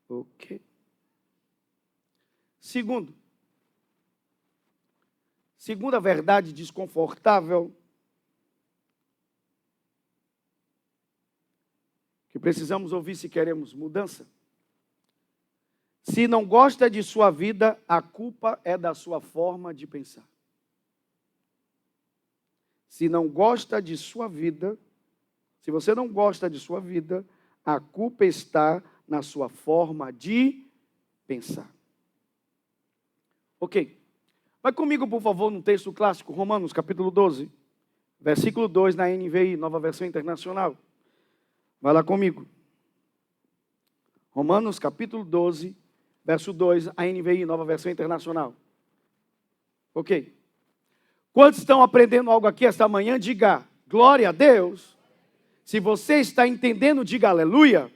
Ok. Segunda verdade desconfortável que precisamos ouvir se queremos mudança. Se não gosta de sua vida, a culpa é da sua forma de pensar. Se não gosta de sua vida, se você não gosta de sua vida, a culpa está na sua forma de pensar. Ok. Vai comigo, por favor, no texto clássico, Romanos, capítulo 12, versículo 2, na NVI, Nova Versão Internacional. Vai lá comigo. Romanos, capítulo 12, verso 2, a NVI, Nova Versão Internacional. Ok. Quantos estão aprendendo algo aqui esta manhã? Diga, glória a Deus. Se você está entendendo, diga aleluia.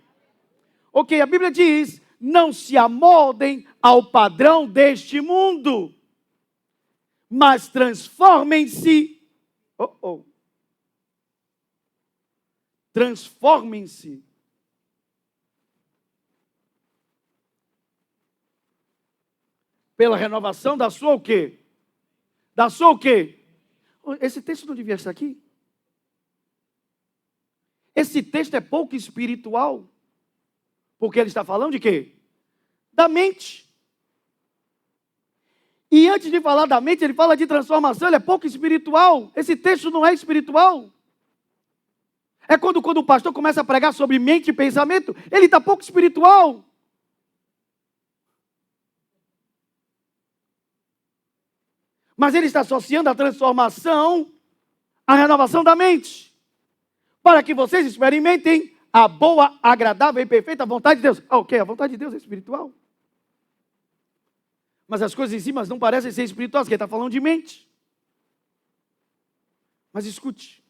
Ok, a Bíblia diz, não se amoldem ao padrão deste mundo, mas transformem-se. Transformem-se. Pela renovação da sua o quê? Da sua o quê? Esse texto não devia estar aqui. Esse texto é pouco espiritual. Porque ele está falando de quê? Da mente. E antes de falar da mente, ele fala de transformação, ele é pouco espiritual. Esse texto não é espiritual. É quando o pastor começa a pregar sobre mente e pensamento, ele está pouco espiritual. Mas ele está associando a transformação à renovação da mente. Para que vocês experimentem a boa, agradável e perfeita vontade de Deus. Ok, a vontade de Deus é espiritual. Mas as coisas em si não parecem ser espirituais, porque ele está falando de mente. Mas escute.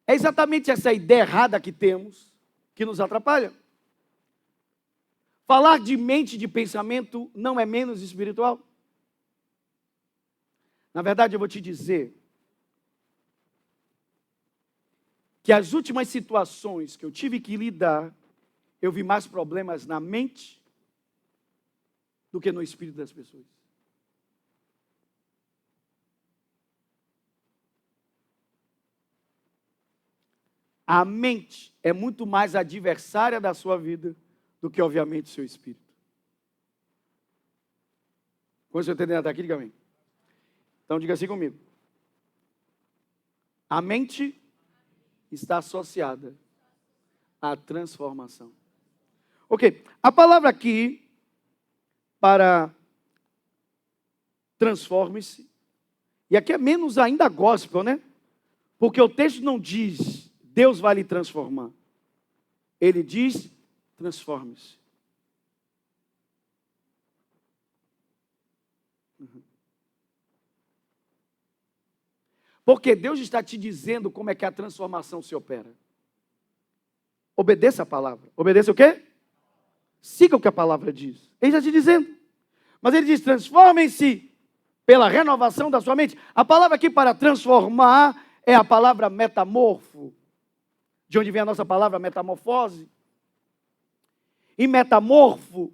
É exatamente essa ideia errada que temos, que nos atrapalha. Falar de mente e de pensamento não é menos espiritual. Na verdade, eu vou te dizer que as últimas situações que eu tive que lidar, eu vi mais problemas na mente do que no espírito das pessoas. A mente é muito mais adversária da sua vida do que, obviamente, o seu espírito. Quando você entender até aqui, diga amém. Então, diga assim comigo. A mente está associada à transformação. Ok, a palavra aqui para transforme-se, e aqui é menos ainda gospel, né? Porque o texto não diz, Deus vai lhe transformar. Ele diz, transforme-se. Porque Deus está te dizendo como é que a transformação se opera. Obedeça a palavra. Obedeça o quê? Siga o que a palavra diz. Ele está te dizendo. Mas ele diz, transformem-se pela renovação da sua mente. A palavra aqui para transformar é a palavra metamorfo, de onde vem a nossa palavra metamorfose. E metamorfo,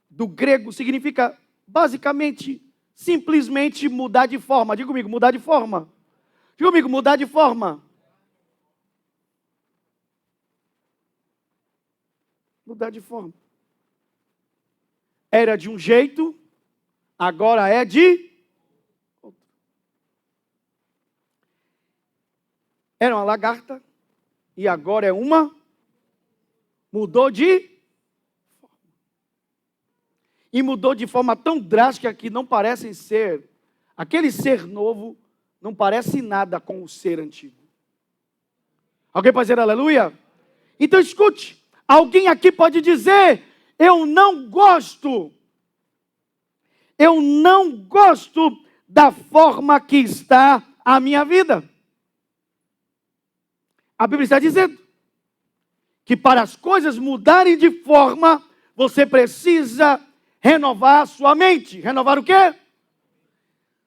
do grego, significa basicamente, simplesmente mudar de forma. Diga comigo, mudar de forma. Diga comigo, mudar de forma. Mudar de forma. Era de um jeito, agora é de outro. Era uma lagarta e agora é uma. Mudou de forma. E mudou de forma tão drástica que não parecem ser. Aquele ser novo não parece nada com o ser antigo. Alguém pode dizer aleluia? Então escute. Alguém aqui pode dizer: eu não gosto da forma que está a minha vida. A Bíblia está dizendo que para as coisas mudarem de forma, você precisa renovar a sua mente. Renovar o quê?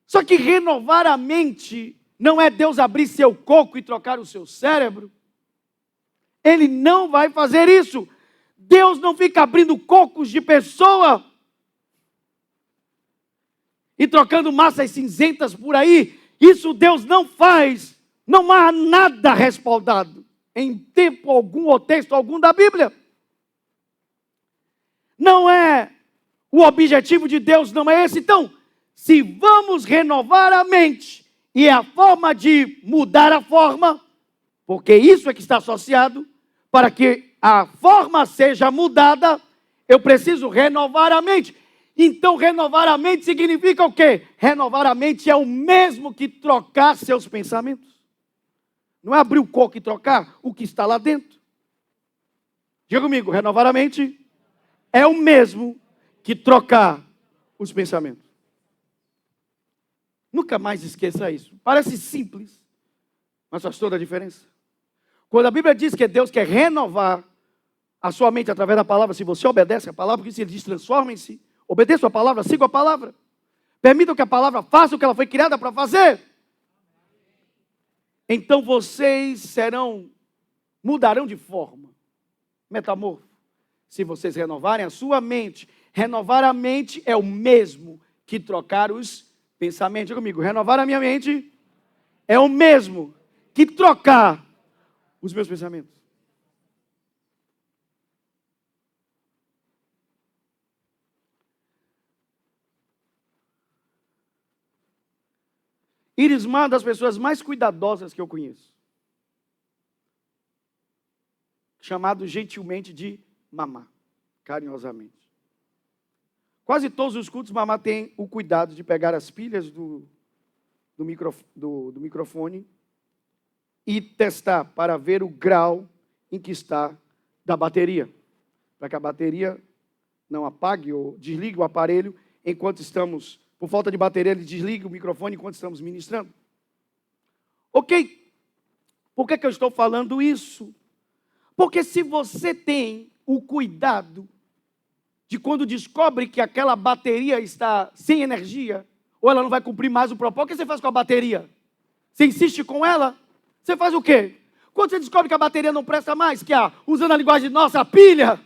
Só que renovar a mente não é Deus abrir seu coco e trocar o seu cérebro. Ele não vai fazer isso. Deus não fica abrindo cocos de pessoa e trocando massas cinzentas por aí. Isso Deus não faz. Não há nada respaldado em tempo algum ou texto algum da Bíblia. Não é o objetivo de Deus, não é esse. Então, se vamos renovar a mente, e é a forma de mudar a forma, porque isso é que está associado, para que a forma seja mudada, eu preciso renovar a mente. Então, renovar a mente significa o quê? Renovar a mente é o mesmo que trocar seus pensamentos. Não é abrir o coco e trocar o que está lá dentro. Diga comigo, renovar a mente é o mesmo que trocar os pensamentos. Nunca mais esqueça isso. Parece simples, mas faz toda a diferença. Quando a Bíblia diz que Deus quer renovar a sua mente através da palavra, se você obedece a palavra, porque ele diz transformem-se, obedeça a palavra, siga a palavra. Permitam que a palavra faça o que ela foi criada para fazer. Então vocês mudarão de forma, metamorfo, se vocês renovarem a sua mente. Renovar a mente é o mesmo que trocar os pensamentos. Diga comigo, renovar a minha mente é o mesmo que trocar os meus pensamentos. Iris, uma das pessoas mais cuidadosas que eu conheço, chamado gentilmente de mamá, carinhosamente. Quase todos os cultos, mamá tem o cuidado de pegar as pilhas do microfone e testar para ver o grau em que está da bateria, para que a bateria não apague ou desligue o aparelho enquanto estamos, por falta de bateria, ele desliga o microfone enquanto estamos ministrando. Ok, por que eu estou falando isso? Porque se você tem o cuidado de quando descobre que aquela bateria está sem energia, ou ela não vai cumprir mais o propósito, o que você faz com a bateria? Você insiste com ela? Você faz o quê? Quando você descobre que a bateria não presta mais, usando a linguagem nossa, a pilha.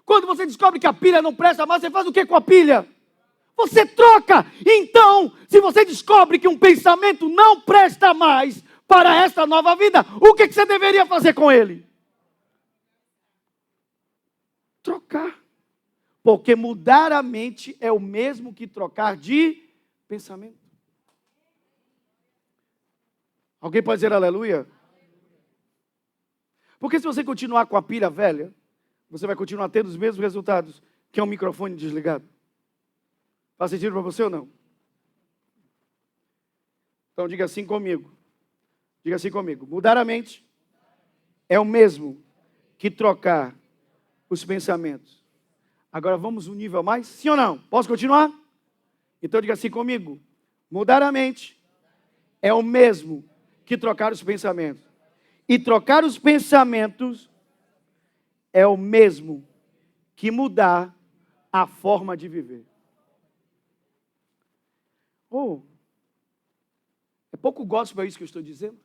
Quando você descobre que a pilha não presta mais, você faz o quê com a pilha? Você troca. Então, se você descobre que um pensamento não presta mais para esta nova vida, o que você deveria fazer com ele? Trocar. Porque mudar a mente é o mesmo que trocar de pensamento. Alguém pode dizer aleluia? Porque se você continuar com a pilha velha, você vai continuar tendo os mesmos resultados que é um microfone desligado. Faz sentido para você ou não? Então diga assim comigo. Diga assim comigo. Mudar a mente é o mesmo que trocar os pensamentos. Agora vamos um nível a mais? Sim ou não? Posso continuar? Então diga assim comigo. Mudar a mente é o mesmo que trocar os pensamentos. E trocar os pensamentos é o mesmo que mudar a forma de viver. Oh, pouco gospel é isso que eu estou dizendo?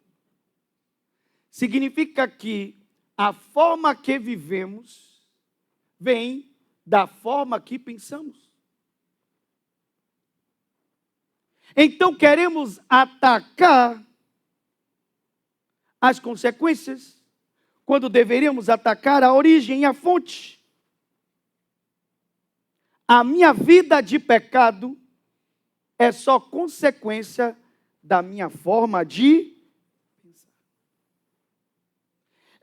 Significa que a forma que vivemos vem da forma que pensamos. Então queremos atacar as consequências, quando deveríamos atacar a origem e a fonte. A minha vida de pecado é só consequência da minha forma de pensar.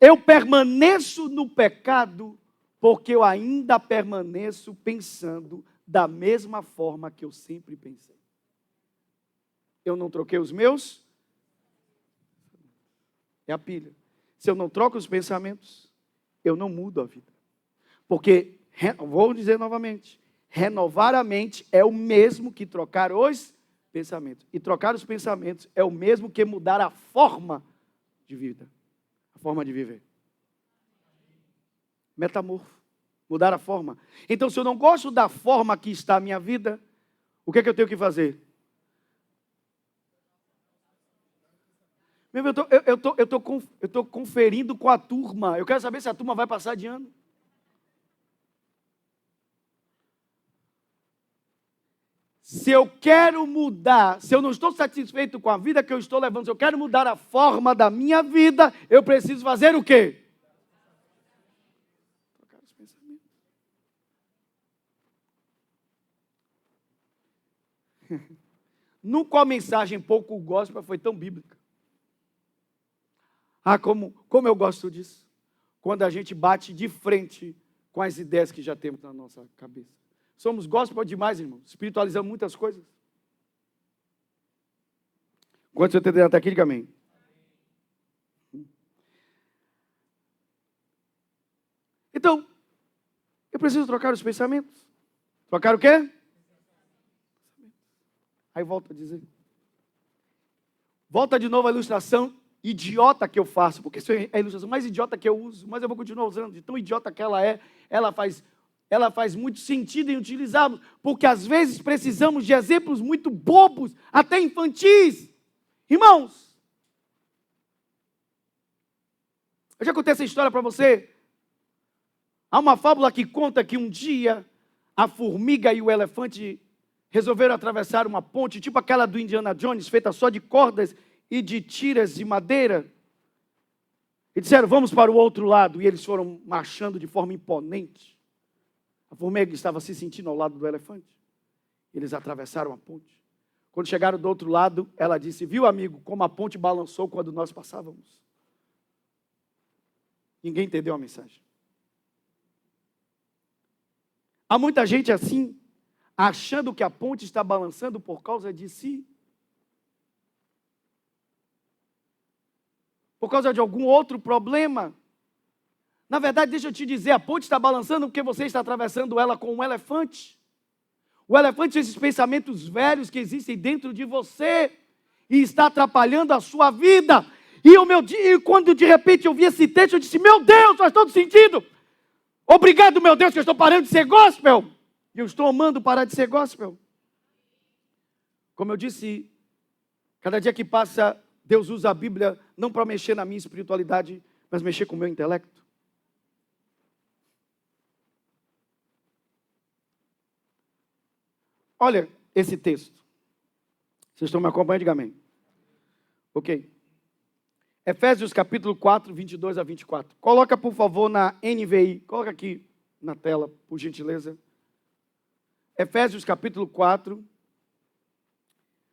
Eu permaneço no pecado porque eu ainda permaneço pensando da mesma forma que eu sempre pensei. Eu não troquei os meus. É a pilha. Se eu não troco os pensamentos, eu não mudo a vida. Porque, vou dizer novamente, renovar a mente é o mesmo que trocar os pensamentos. E trocar os pensamentos é o mesmo que mudar a forma de vida. A forma de viver. Metamorfo. Mudar a forma. Então, se eu não gosto da forma que está a minha vida, o que é que eu tenho que fazer? Eu estou conferindo com a turma. Eu quero saber se a turma vai passar de ano. Se eu quero mudar, se eu não estou satisfeito com a vida que eu estou levando, se eu quero mudar a forma da minha vida, eu preciso fazer o quê? Trocar os pensamentos. Nunca a mensagem pouco gospel foi tão bíblica. Ah, como eu gosto disso. Quando a gente bate de frente com as ideias que já temos na nossa cabeça. Somos gospel demais, irmão. Espiritualizamos muitas coisas. Quantos você entenderam até aqui, diga amém. Então, eu preciso trocar os pensamentos. Trocar o quê? Aí volta a dizer. Volta de novo a ilustração idiota que eu faço, porque isso é a ilustração mais idiota que eu uso, mas eu vou continuar usando, de tão idiota que ela é, ela faz muito sentido em utilizarmos, porque às vezes precisamos de exemplos muito bobos, até infantis. Irmãos, eu já contei essa história para você. Há uma fábula que conta que um dia a formiga e o elefante resolveram atravessar uma ponte, tipo aquela do Indiana Jones, feita só de cordas e de tiras de madeira, e disseram, vamos para o outro lado, e eles foram marchando de forma imponente. A formiga estava se sentindo ao lado do elefante, eles atravessaram a ponte. Quando chegaram do outro lado, ela disse, viu amigo, como a ponte balançou quando nós passávamos? Ninguém entendeu a mensagem. Há muita gente assim, achando que a ponte está balançando por causa de si, por causa de algum outro problema. Na verdade, deixa eu te dizer, a ponte está balançando porque você está atravessando ela com um elefante. O elefante são esses pensamentos velhos que existem dentro de você e está atrapalhando a sua vida. E quando de repente eu vi esse texto, eu disse, meu Deus, faz todo sentido. Obrigado, meu Deus, que eu estou parando de ser gospel. E eu estou amando parar de ser gospel. Como eu disse, cada dia que passa, Deus usa a Bíblia não para mexer na minha espiritualidade, mas mexer com o meu intelecto. Olha esse texto. Vocês estão me acompanhando? Diga amém. Ok. Efésios capítulo 4, 22 a 24. Coloca, por favor, na NVI. Coloca aqui na tela, por gentileza. Efésios capítulo 4.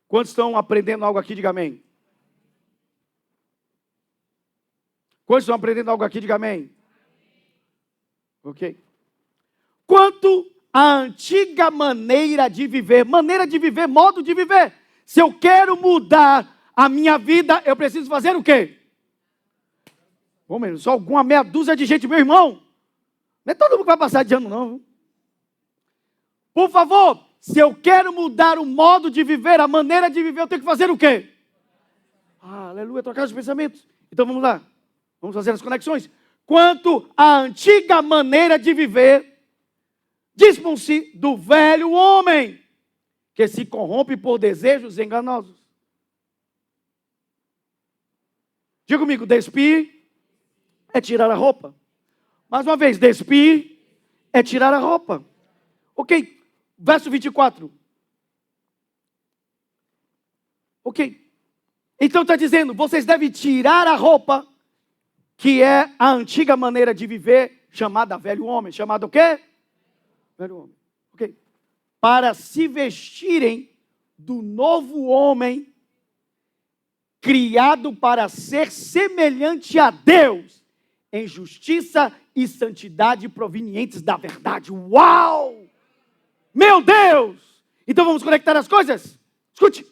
Quantos estão aprendendo algo aqui? Diga amém. Quantos estão aprendendo algo aqui? Diga amém. Ok. Quanto à antiga maneira de viver, modo de viver. Se eu quero mudar a minha vida, eu preciso fazer o quê? Bom, mesmo, só alguma meia dúzia de gente, meu irmão. Não é todo mundo que vai passar de ano, não. Viu? Por favor, se eu quero mudar o modo de viver, a maneira de viver, eu tenho que fazer o quê? Aleluia, trocar os pensamentos. Então vamos lá. Vamos fazer as conexões. Quanto à antiga maneira de viver, dispõe-se do velho homem, que se corrompe por desejos enganosos. Diga comigo, despir é tirar a roupa. Mais uma vez, despir é tirar a roupa. Ok, verso 24. Ok, então está dizendo, vocês devem tirar a roupa, que é a antiga maneira de viver, chamada velho homem. Chamada o quê? Velho homem. Ok, para se vestirem do novo homem, criado para ser semelhante a Deus, em justiça e santidade provenientes da verdade. Uau! Meu Deus! Então vamos conectar as coisas? Escute.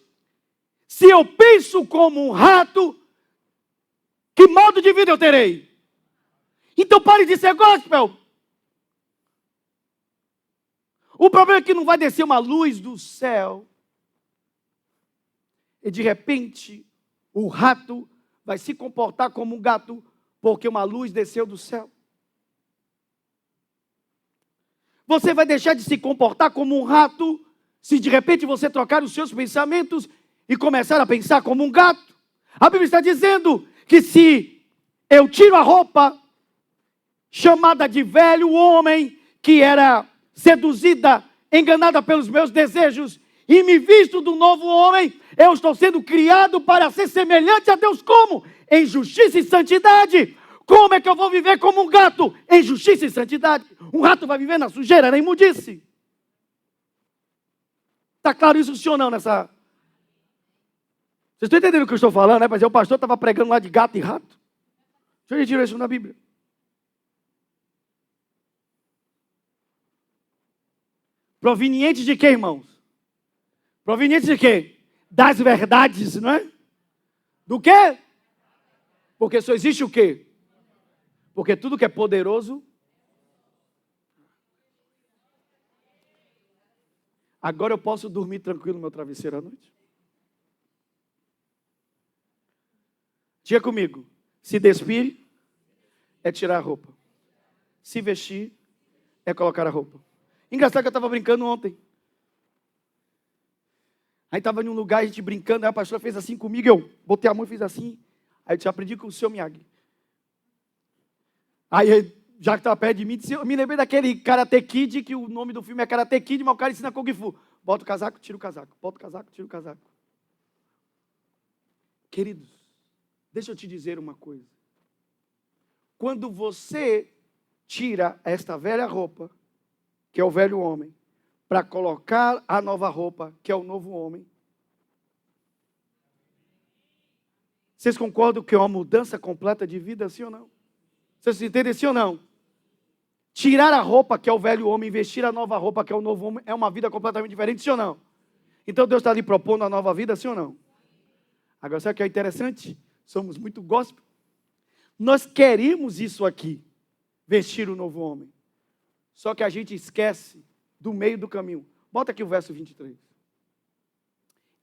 Se eu penso como um rato, que modo de vida eu terei? Então pare de ser gospel. O problema é que não vai descer uma luz do céu e de repente o rato vai se comportar como um gato porque uma luz desceu do céu. Você vai deixar de se comportar como um rato se de repente você trocar os seus pensamentos e começar a pensar como um gato. A Bíblia está dizendo que se eu tiro a roupa chamada de velho homem, que era seduzida, enganada pelos meus desejos, e me visto do novo homem, eu estou sendo criado para ser semelhante a Deus. Como? Em justiça e santidade. Como é que eu vou viver como um gato? Em justiça e santidade. Um rato vai viver na sujeira, na imundice. Está claro isso, sim ou não? Vocês estão entendendo o que eu estou falando, né? Mas o pastor estava pregando lá de gato e rato. Deixa eu tirar isso na Bíblia. Proveniente de quê, irmãos? Proveniente de quê? Das verdades, não é? Do quê? Porque só existe o quê? Porque tudo que é poderoso. Agora eu posso dormir tranquilo no meu travesseiro à noite? Diga comigo. Se despir é tirar a roupa. Se vestir é colocar a roupa. Engraçado que eu estava brincando ontem. Aí estava em um lugar, a gente brincando, aí a pastora fez assim comigo, eu botei a mão e fiz assim. Aí eu te aprendi com o seu Miyagi. Aí, já que estava perto de mim, eu me lembrei daquele Karate Kid, que o nome do filme é Karate Kid, mas o cara ensina Kung Fu. Bota o casaco, tira o casaco. Bota o casaco, tira o casaco. Queridos, deixa eu te dizer uma coisa. Quando você tira esta velha roupa, que é o velho homem, para colocar a nova roupa, que é o novo homem. Vocês concordam que é uma mudança completa de vida, sim ou não? Vocês entendem, sim ou não? Tirar a roupa, que é o velho homem, e vestir a nova roupa, que é o novo homem, é uma vida completamente diferente, sim ou não? Então Deus está lhe propondo a nova vida, sim ou não? Agora, sabe o que é interessante? Somos muito gospel. Nós queremos isso aqui, vestir o novo homem. Só que a gente esquece do meio do caminho. Bota aqui o verso 23.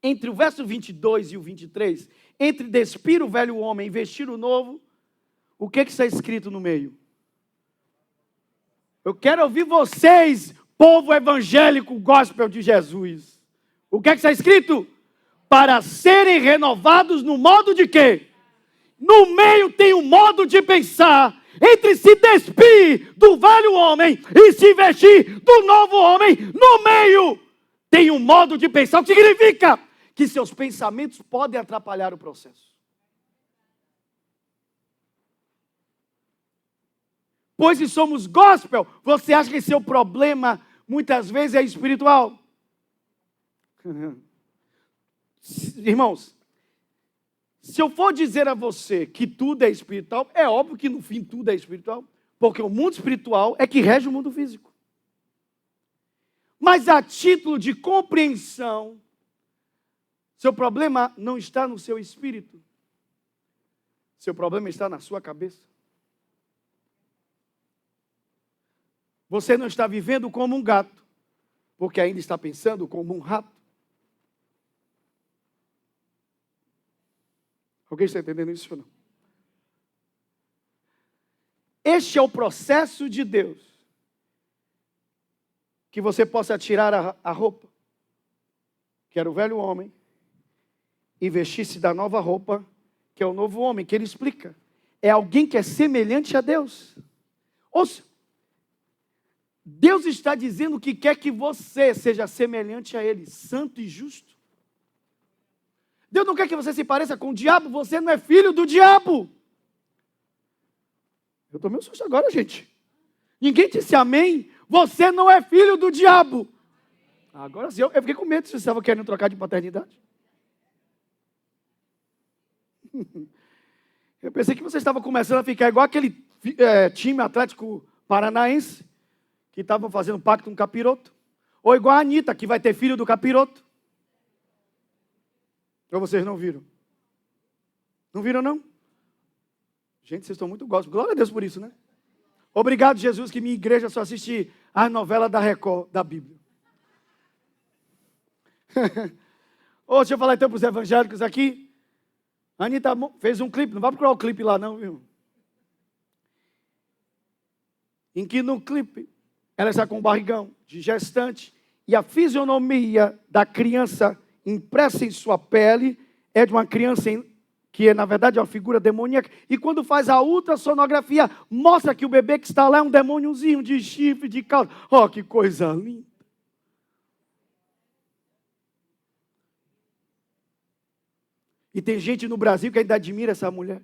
Entre o verso 22 e o 23, entre despir o velho homem e vestir o novo, o que está escrito no meio? Eu quero ouvir vocês, povo evangélico gospel de Jesus. O que está escrito? Para serem renovados no modo de quê? No meio tem um modo de pensar. Entre se despir do velho homem e se vestir do novo homem, no meio tem um modo de pensar. O que significa? Que seus pensamentos podem atrapalhar o processo. Pois se somos gospel, você acha que seu problema muitas vezes é espiritual? Irmãos, se eu for dizer a você que tudo é espiritual, é óbvio que no fim tudo é espiritual, porque o mundo espiritual é que rege o mundo físico. Mas a título de compreensão, seu problema não está no seu espírito, seu problema está na sua cabeça. Você não está vivendo como um gato, porque ainda está pensando como um rato. Alguém está entendendo isso ou não? Este é o processo de Deus. Que você possa tirar a roupa, que era o velho homem, e vestir-se da nova roupa, que é o novo homem, que ele explica. É alguém que é semelhante a Deus. Ouça, Deus está dizendo que quer que você seja semelhante a Ele, santo e justo. Deus não quer que você se pareça com o diabo, você não é filho do diabo. Eu tomei um susto agora, gente. Ninguém disse amém. Você não é filho do diabo. Agora sim, eu fiquei com medo se você estava querendo trocar de paternidade. Eu pensei que você estava começando a ficar igual aquele time Atlético Paranaense, que estavam fazendo pacto com o capiroto. Ou igual a Anitta, que vai ter filho do capiroto. Ou vocês não viram? Não viram, não? Gente, vocês estão muito gospel. Glória a Deus por isso, né? Obrigado, Jesus, que minha igreja só assiste a novela da Record, da Bíblia. Ô, deixa eu falar então para os evangélicos aqui. A Anitta fez um clipe, não vai procurar o clipe lá não, viu? Em que no clipe, ela está com um barrigão de gestante e a fisionomia da criança impressa em sua pele é de uma criança que na verdade é uma figura demoníaca, e quando faz a ultrassonografia, mostra que o bebê que está lá é um demôniozinho de chifre, de cauda. Oh, que coisa linda! E tem gente no Brasil que ainda admira essa mulher.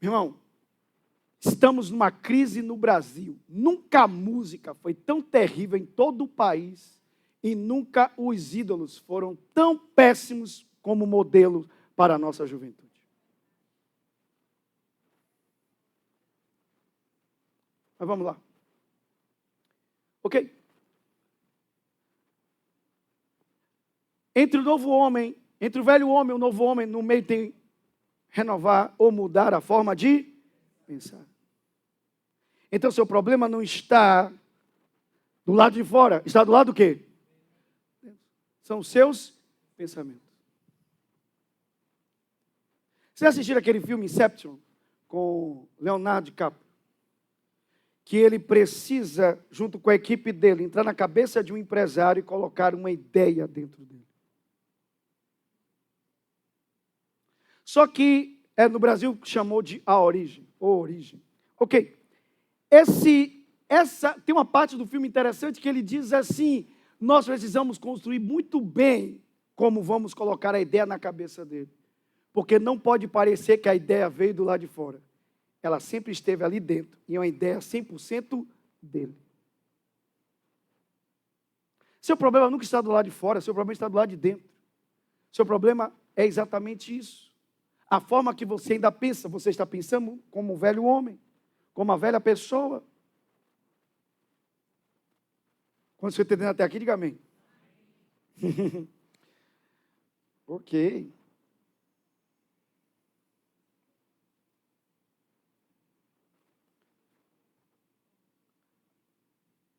Meu irmão, estamos numa crise no Brasil. Nunca a música foi tão terrível em todo o país e nunca os ídolos foram tão péssimos como modelo para a nossa juventude. Mas vamos lá. Ok? Entre o novo homem, entre o velho homem e o novo homem, no meio tem renovar ou mudar a forma de pensar. Então, seu problema não está do lado de fora, está do lado do quê? São os seus pensamentos. Vocês assistiram aquele filme Inception com Leonardo DiCaprio? Que ele precisa, junto com a equipe dele, entrar na cabeça de um empresário e colocar uma ideia dentro dele. Só que no Brasil chamou de A Origem, ou Origem. Ok. Tem uma parte do filme interessante que ele diz assim: nós precisamos construir muito bem como vamos colocar a ideia na cabeça dele. Porque não pode parecer que a ideia veio do lado de fora. Ela sempre esteve ali dentro. E é uma ideia 100% dele. Seu problema nunca está do lado de fora, seu problema está do lado de dentro. Seu problema é exatamente isso. A forma que você ainda pensa, você está pensando como um velho homem, como uma velha pessoa. Quando você está entendendo até aqui, diga amém. Ok.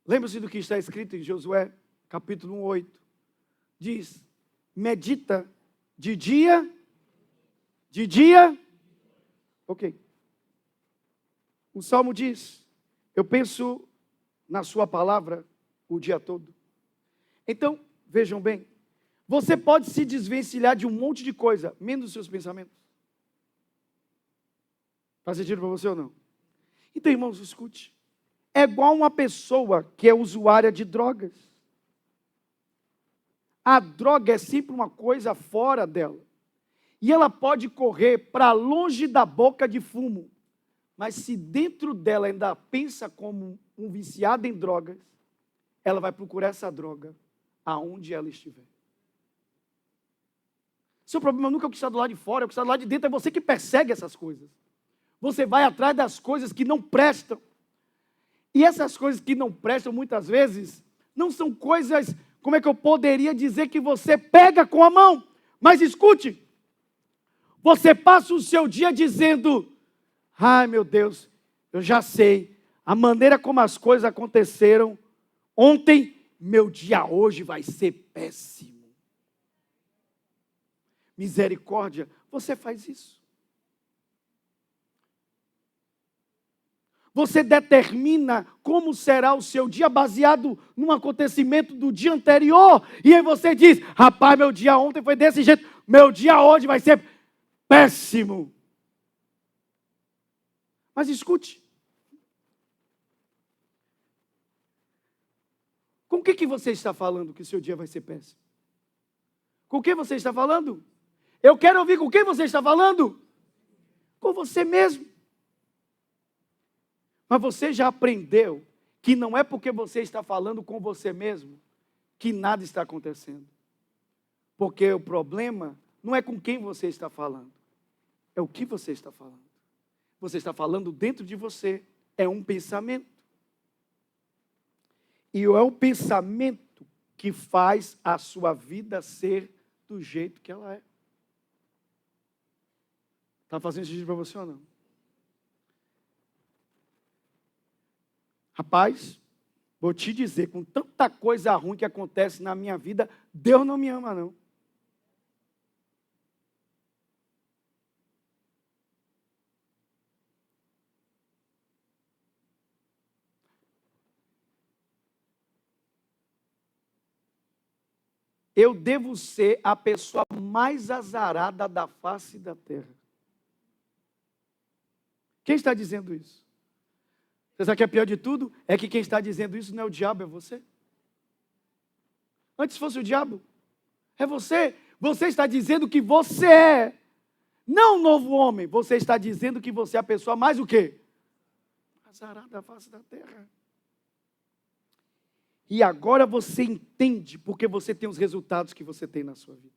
Lembre-se do que está escrito em Josué, capítulo 8. Diz, medita de dia. Ok. O Salmo diz, eu penso na sua palavra o dia todo. Então, vejam bem, você pode se desvencilhar de um monte de coisa, menos os seus pensamentos. Faz sentido para você ou não? Então, irmãos, escute. É igual uma pessoa que é usuária de drogas. A droga é sempre uma coisa fora dela. E ela pode correr para longe da boca de fumo. Mas se dentro dela ainda pensa como um viciado em drogas, ela vai procurar essa droga aonde ela estiver. Seu problema nunca é o que está do lado de fora, é o que está do lado de dentro, é você que persegue essas coisas. Você vai atrás das coisas que não prestam. E essas coisas que não prestam, muitas vezes, não são coisas, como é que eu poderia dizer, que você pega com a mão. Mas escute, você passa o seu dia dizendo, ai meu Deus, eu já sei, a maneira como as coisas aconteceram ontem, meu dia hoje vai ser péssimo. Misericórdia, você faz isso. Você determina como será o seu dia baseado num acontecimento do dia anterior. E aí você diz, rapaz, meu dia ontem foi desse jeito, meu dia hoje vai ser péssimo. Mas escute. Com o que você está falando que o seu dia vai ser péssimo? Com o que você está falando? Eu quero ouvir com quem você está falando. Com você mesmo. Mas você já aprendeu que não é porque você está falando com você mesmo que nada está acontecendo. Porque o problema não é com quem você está falando. É o que você está falando. Você está falando dentro de você. É um pensamento. E é o pensamento que faz a sua vida ser do jeito que ela é. Está fazendo sentido para você ou não? Rapaz, vou te dizer, com tanta coisa ruim que acontece na minha vida, Deus não me ama, não. Eu devo ser a pessoa mais azarada da face da terra. Quem está dizendo isso? Você sabe que é pior de tudo? É que quem está dizendo isso não é o diabo, é você. Antes fosse o diabo, é você. Você está dizendo que você é, não um novo homem. Você está dizendo que você é a pessoa mais o quê? Azarada da face da terra. E agora você entende porque você tem os resultados que você tem na sua vida.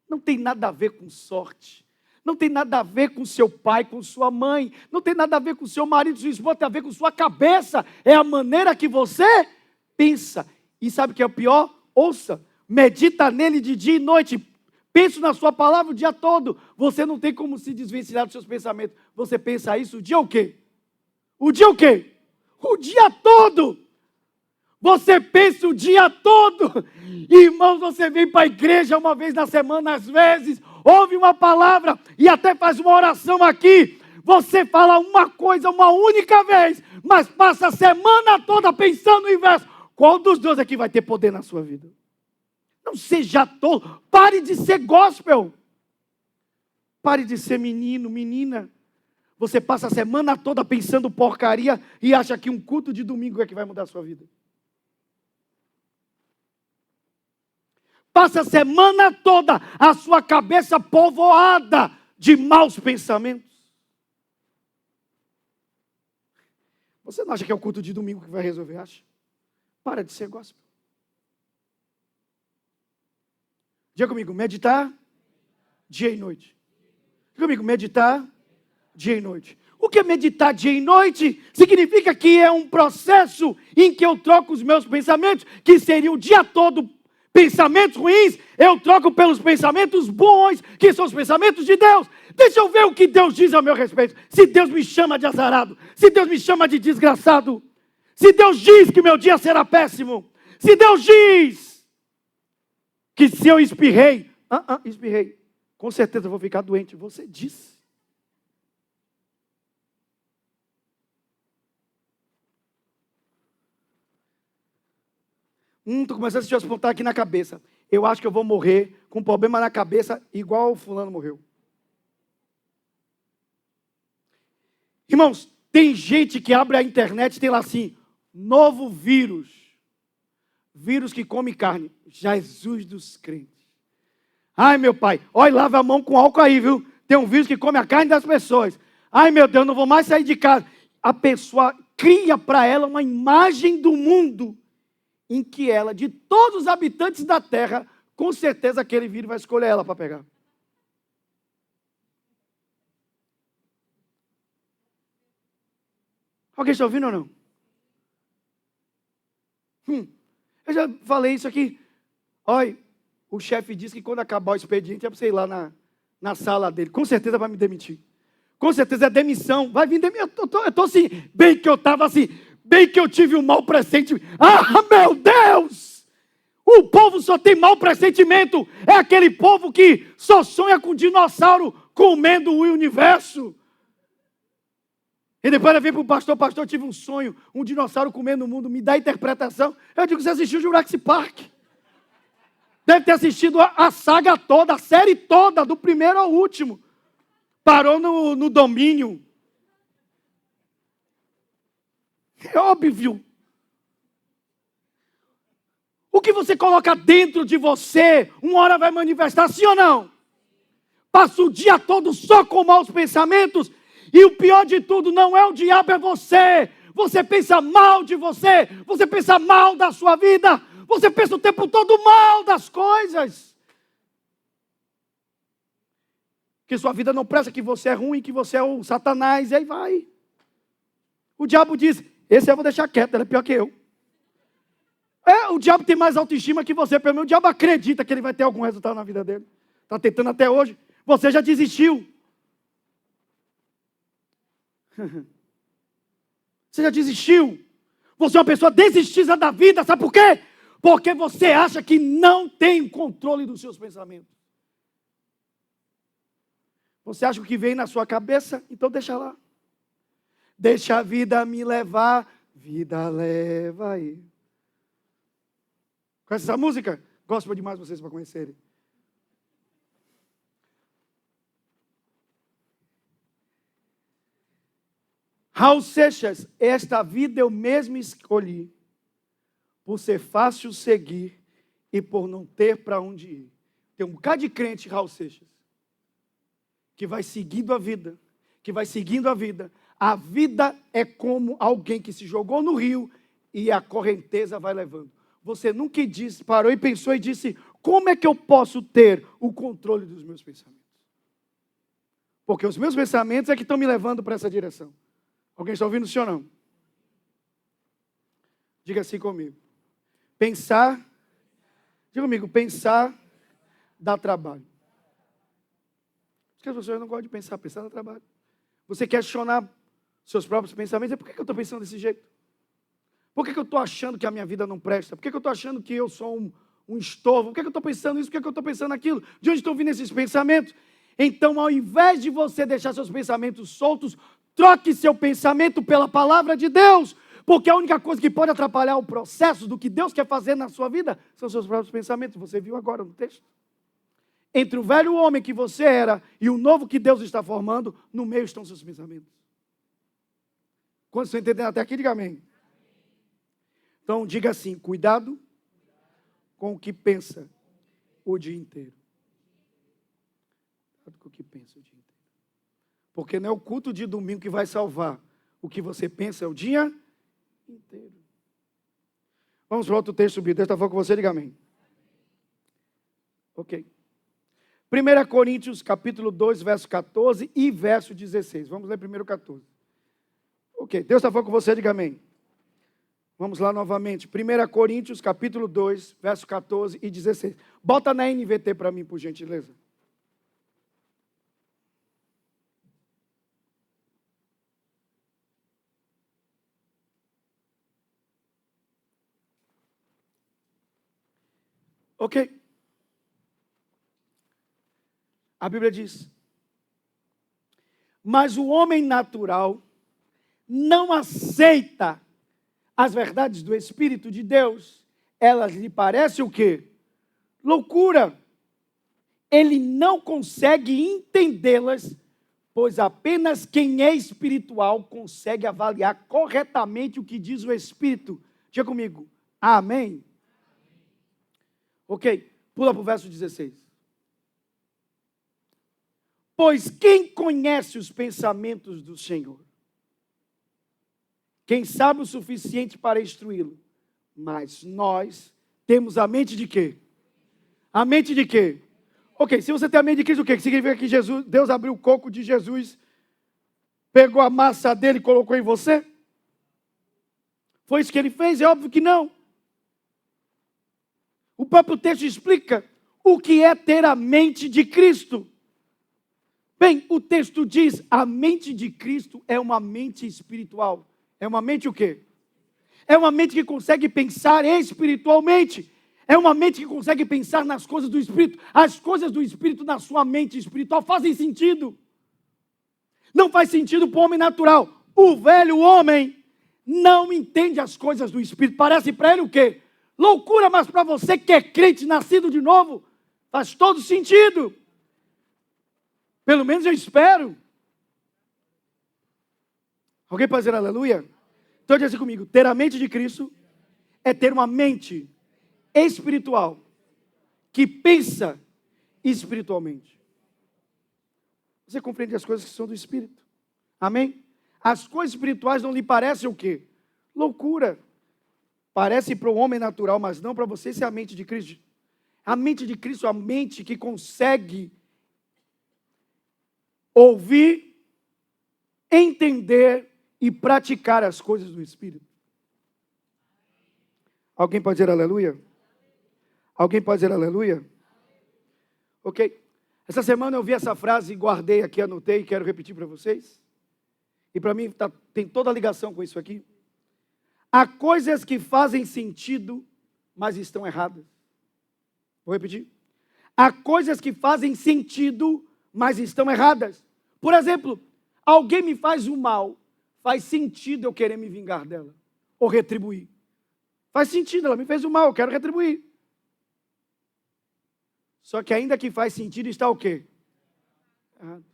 Não tem nada a ver com sorte. Não tem nada a ver com seu pai, com sua mãe. Não tem nada a ver com seu marido, sua esposa. Tem a ver com sua cabeça. É a maneira que você pensa. E sabe o que é o pior? Ouça. Medita nele de dia e noite. Pensa na sua palavra o dia todo. Você não tem como se desvencilhar dos seus pensamentos. Você pensa isso o dia o quê? O dia o quê? O dia todo. Você pensa o dia todo. Irmãos, você vem para a igreja uma vez na semana, às vezes, ouve uma palavra e até faz uma oração aqui. Você fala uma coisa uma única vez, mas passa a semana toda pensando no inverso. Qual dos dois aqui vai ter poder na sua vida? Não seja tolo. Pare de ser gospel. Pare de ser menino, menina. Você passa a semana toda pensando porcaria e acha que um culto de domingo é que vai mudar a sua vida. Passa a semana toda a sua cabeça povoada de maus pensamentos. Você não acha que é o culto de domingo que vai resolver? Acha? Para de ser gospel. Diga comigo, meditar dia e noite. Diga comigo, meditar dia e noite. O que é meditar dia e noite? Significa que é um processo em que eu troco os meus pensamentos, que seria o dia todo pensamentos ruins, eu troco pelos pensamentos bons, que são os pensamentos de Deus. Deixa eu ver o que Deus diz ao meu respeito. Se Deus me chama de azarado, se Deus me chama de desgraçado, se Deus diz que meu dia será péssimo, se Deus diz que se eu espirrei, com certeza eu vou ficar doente. Você disse. Estou começando a se apontar aqui na cabeça. Eu acho que eu vou morrer com um problema na cabeça igual o fulano morreu. Irmãos, tem gente que abre a internet e tem lá assim, novo vírus. Vírus que come carne. Jesus dos crentes. Ai, meu pai, olha, lava a mão com álcool aí, viu? Tem um vírus que come a carne das pessoas. Ai, meu Deus, não vou mais sair de casa. A pessoa cria para ela uma imagem do mundo em que ela, de todos os habitantes da terra, com certeza aquele vírus vai escolher ela para pegar. Alguém está ouvindo ou não? Eu já falei isso aqui. Olha, o chefe disse que quando acabar o expediente é para você ir lá na sala dele. Com certeza vai me demitir. Com certeza é demissão. Vai vir demissão. Eu estou assim, bem que eu estava assim, bem que eu tive um mau pressentimento. Ah, meu Deus! O povo só tem mau pressentimento. É aquele povo que só sonha com dinossauro comendo o universo. E depois ela veio para o pastor, eu tive um sonho, um dinossauro comendo o mundo, me dá a interpretação. Eu digo, você assistiu Jurassic Park? Deve ter assistido a saga toda, a série toda, do primeiro ao último. Parou no domínio. É óbvio. O que você coloca dentro de você, uma hora vai manifestar, sim ou não? Passa o dia todo só com maus pensamentos. E o pior de tudo não é o diabo, é você. Você pensa mal de você. Você pensa mal da sua vida. Você pensa o tempo todo mal das coisas. Que sua vida não presta, que você é ruim, que você é o Satanás. E aí vai. O diabo diz, esse eu vou deixar quieto, ele é pior que eu. O diabo tem mais autoestima que você. Pelo menos o diabo acredita que ele vai ter algum resultado na vida dele. Está tentando até hoje. Você já desistiu. Você já desistiu. Você é uma pessoa desistida da vida. Sabe por quê? Porque você acha que não tem controle dos seus pensamentos. Você acha que o que vem na sua cabeça? Então deixa lá. Deixa a vida me levar. Vida leva aí. Conhece essa música? Gosto demais de vocês para conhecerem. Raul Seixas, esta vida eu mesmo escolhi, por ser fácil seguir e por não ter para onde ir. Tem um bocado de crente, Raul Seixas, que vai seguindo a vida, A vida é como alguém que se jogou no rio e a correnteza vai levando. Você nunca parou e pensou e disse, como é que eu posso ter o controle dos meus pensamentos? Porque os meus pensamentos é que estão me levando para essa direção. Alguém está ouvindo, sim ou não? Diga assim comigo. Pensar dá trabalho. Porque as pessoas não gostam de pensar dá trabalho. Você questionar seus próprios pensamentos, por que eu estou pensando desse jeito? Por que eu estou achando que a minha vida não presta? Por que eu estou achando que eu sou um estorvo? Por que eu estou pensando isso? Por que eu estou pensando aquilo? De onde estão vindo esses pensamentos? Então, ao invés de você deixar seus pensamentos soltos, troque seu pensamento pela palavra de Deus, porque a única coisa que pode atrapalhar o processo do que Deus quer fazer na sua vida são seus próprios pensamentos. Você viu agora no texto? Entre o velho homem que você era e o novo que Deus está formando, no meio estão seus pensamentos. Quando você entender até aqui, diga amém. Então, diga assim, cuidado com o que pensa o dia inteiro. Cuidado com o que pensa o dia inteiro. Porque não é o culto de domingo que vai salvar. O que você pensa é o dia inteiro. Vamos para outro texto, Deus está falando com você, diga amém. Ok. 1 Coríntios, capítulo 2, verso 14 e verso 16. Vamos ler primeiro 14. Ok, Deus está falando com você, diga amém. Vamos lá novamente. 1 Coríntios, capítulo 2, verso 14 e 16. Bota na NVT para mim, por gentileza. Ok. A Bíblia diz, mas o homem natural não aceita as verdades do Espírito de Deus. Elas lhe parecem o quê? Loucura. Ele não consegue entendê-las, pois apenas quem é espiritual consegue avaliar corretamente o que diz o Espírito. Diga comigo, amém? Ok, pula para o verso 16. Pois quem conhece os pensamentos do Senhor? Quem sabe o suficiente para instruí-lo? Mas nós temos a mente de quê? A mente de quê? Ok, se você tem a mente de Cristo, o quê? Significa que Deus abriu o coco de Jesus, pegou a massa dele e colocou em você? Foi isso que ele fez? É óbvio que não. O próprio texto explica o que é ter a mente de Cristo. Bem, o texto diz, a mente de Cristo é uma mente espiritual. É uma mente o quê? É uma mente que consegue pensar espiritualmente. É uma mente que consegue pensar nas coisas do Espírito. As coisas do Espírito na sua mente espiritual fazem sentido. Não faz sentido para o homem natural. O velho homem não entende as coisas do Espírito. Parece para ele o quê? Loucura, mas para você que é crente, nascido de novo, faz todo sentido. Pelo menos eu espero. Alguém pode dizer aleluia? Então diz assim comigo, ter a mente de Cristo é ter uma mente espiritual que pensa espiritualmente. Você compreende as coisas que são do Espírito. Amém? As coisas espirituais não lhe parecem o quê? Loucura. Parece para o homem natural, mas não para você, se é a mente de Cristo. A mente de Cristo é a mente que consegue ouvir, entender e praticar as coisas do Espírito. Alguém pode dizer aleluia? Alguém pode dizer aleluia? Ok? Essa semana eu vi essa frase e guardei aqui, anotei e quero repetir para vocês. E para mim tem toda a ligação com isso aqui. Há coisas que fazem sentido, mas estão erradas. Vou repetir. Há coisas que fazem sentido, mas estão erradas. Por exemplo, alguém me faz um mal, faz sentido eu querer me vingar dela, ou retribuir. Faz sentido, ela me fez um mal, eu quero retribuir. Só que ainda que faz sentido, está o quê? Errado.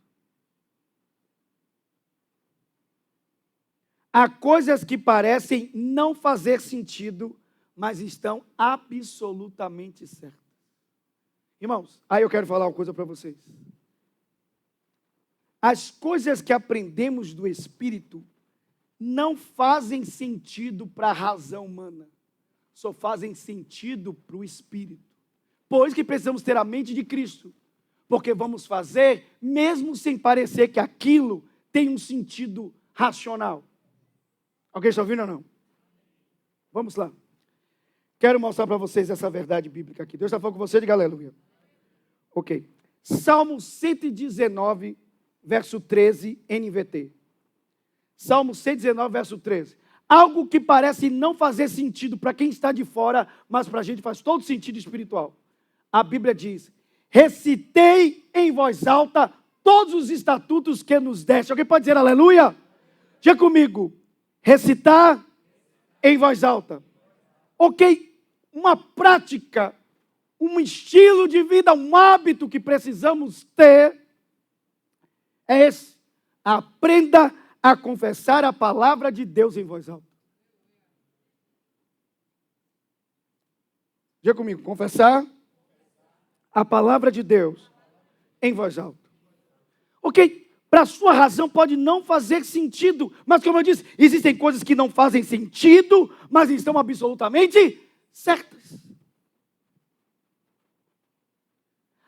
Há coisas que parecem não fazer sentido, mas estão absolutamente certas. Irmãos, aí eu quero falar uma coisa para vocês. As coisas que aprendemos do Espírito não fazem sentido para a razão humana, só fazem sentido para o Espírito. Pois que precisamos ter a mente de Cristo, porque vamos fazer, mesmo sem parecer que aquilo tem um sentido racional. Alguém está ouvindo ou não? Vamos lá. Quero mostrar para vocês essa verdade bíblica aqui. Deus está falando com você, diga aleluia. Ok. Salmo 119, verso 13, NVT. Salmo 119, verso 13. Algo que parece não fazer sentido para quem está de fora, mas para a gente faz todo sentido espiritual. A Bíblia diz, recitei em voz alta todos os estatutos que nos deste. Alguém pode dizer aleluia? Diga comigo. Recitar em voz alta. Ok, uma prática, um estilo de vida, um hábito que precisamos ter é esse. Aprenda a confessar a palavra de Deus em voz alta. Diga comigo, confessar a palavra de Deus em voz alta. Ok? Para a sua razão pode não fazer sentido, mas como eu disse, existem coisas que não fazem sentido, mas estão absolutamente certas.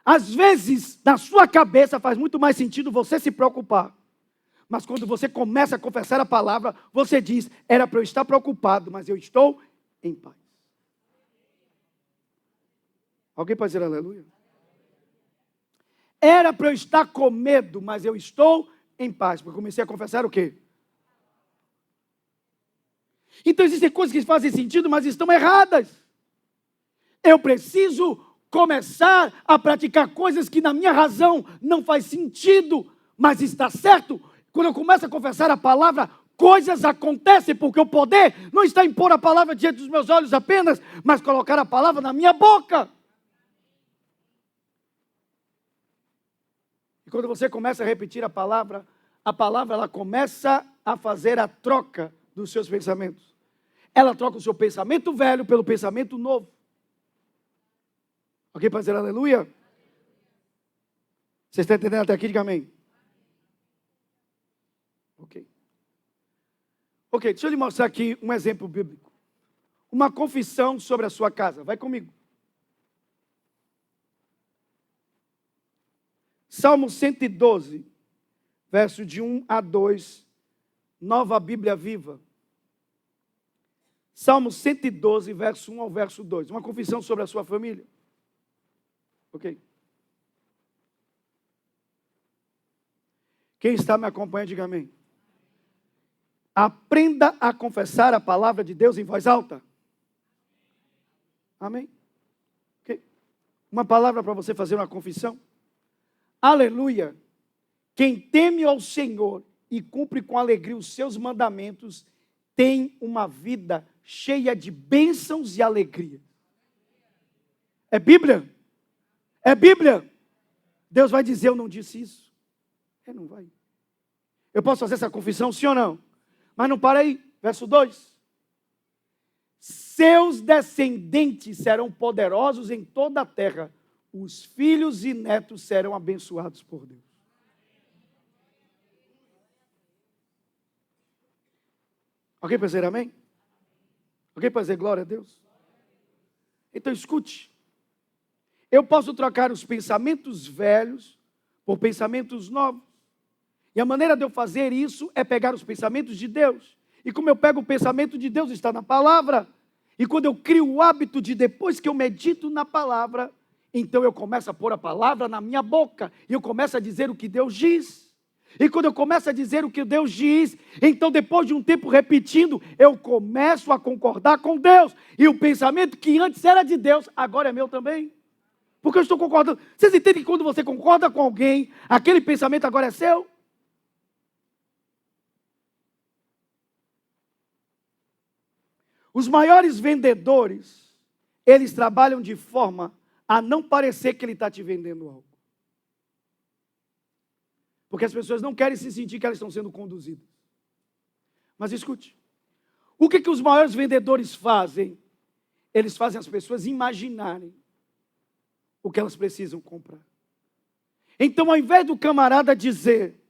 Às vezes, na sua cabeça faz muito mais sentido você se preocupar, mas quando você começa a confessar a palavra, você diz, era para eu estar preocupado, mas eu estou em paz. Alguém pode dizer aleluia? Era para eu estar com medo, mas eu estou em paz. Porque comecei a confessar o quê? Então existem coisas que fazem sentido, mas estão erradas. Eu preciso começar a praticar coisas que na minha razão não faz sentido, mas está certo. Quando eu começo a confessar a palavra, coisas acontecem, porque o poder não está em pôr a palavra diante dos meus olhos apenas, mas colocar a palavra na minha boca. E quando você começa a repetir a palavra ela começa a fazer a troca dos seus pensamentos. Ela troca o seu pensamento velho pelo pensamento novo. Alguém pode dizer aleluia? Você está entendendo até aqui? Diga amém. Ok, deixa eu lhe mostrar aqui um exemplo bíblico. Uma confissão sobre a sua casa. Vai comigo. Salmo 112, verso de 1 a 2, Nova Bíblia Viva. Salmo 112, verso 1 ao verso 2. Uma confissão sobre a sua família. Ok. Quem está me acompanhando, diga amém. Aprenda a confessar a palavra de Deus em voz alta. Amém? Okay. Uma palavra para você fazer uma confissão. Aleluia. Quem teme ao Senhor e cumpre com alegria os seus mandamentos, tem uma vida cheia de bênçãos e alegria. É Bíblia? É Bíblia? Deus vai dizer, eu não disse isso. Ele não vai. Eu posso fazer essa confissão, sim ou não? Mas não para aí. Verso 2. Seus descendentes serão poderosos em toda a terra. Os filhos e netos serão abençoados por Deus. Alguém pode dizer amém? Alguém pode dizer glória a Deus? Então escute. Eu posso trocar os pensamentos velhos por pensamentos novos. E a maneira de eu fazer isso é pegar os pensamentos de Deus. E como eu pego o pensamento de Deus, está na palavra. E quando eu crio o hábito de, depois que eu medito na palavra, então eu começo a pôr a palavra na minha boca. E eu começo a dizer o que Deus diz. E quando eu começo a dizer o que Deus diz, então depois de um tempo repetindo, eu começo a concordar com Deus. E o pensamento que antes era de Deus, agora é meu também. Porque eu estou concordando. Vocês entendem que quando você concorda com alguém, aquele pensamento agora é seu? Os maiores vendedores, eles trabalham de forma a não parecer que ele está te vendendo algo. Porque as pessoas não querem se sentir que elas estão sendo conduzidas. Mas escute, o que os maiores vendedores fazem? Eles fazem as pessoas imaginarem o que elas precisam comprar. Então, ao invés do camarada dizer,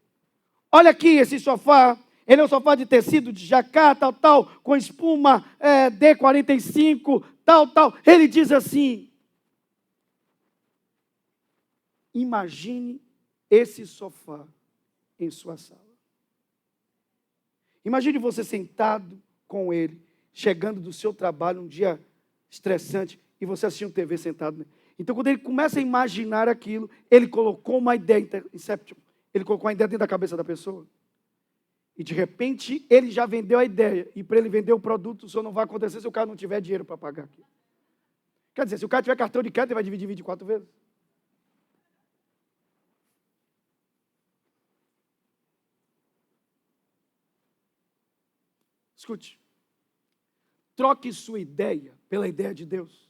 olha aqui esse sofá, ele é um sofá de tecido, de jacá, tal, com espuma D45, tal. Ele diz assim, imagine esse sofá em sua sala. Imagine você sentado com ele, chegando do seu trabalho, um dia estressante, e você assistindo TV sentado. Então, quando ele começa a imaginar aquilo, ele colocou uma ideia, ele colocou uma ideia dentro da cabeça da pessoa. E de repente, ele já vendeu a ideia. E para ele vender o produto, isso não vai acontecer se o cara não tiver dinheiro para pagar aquilo. Quer dizer, se o cara tiver cartão de crédito, ele vai dividir 24 vezes. Escute. Troque sua ideia pela ideia de Deus.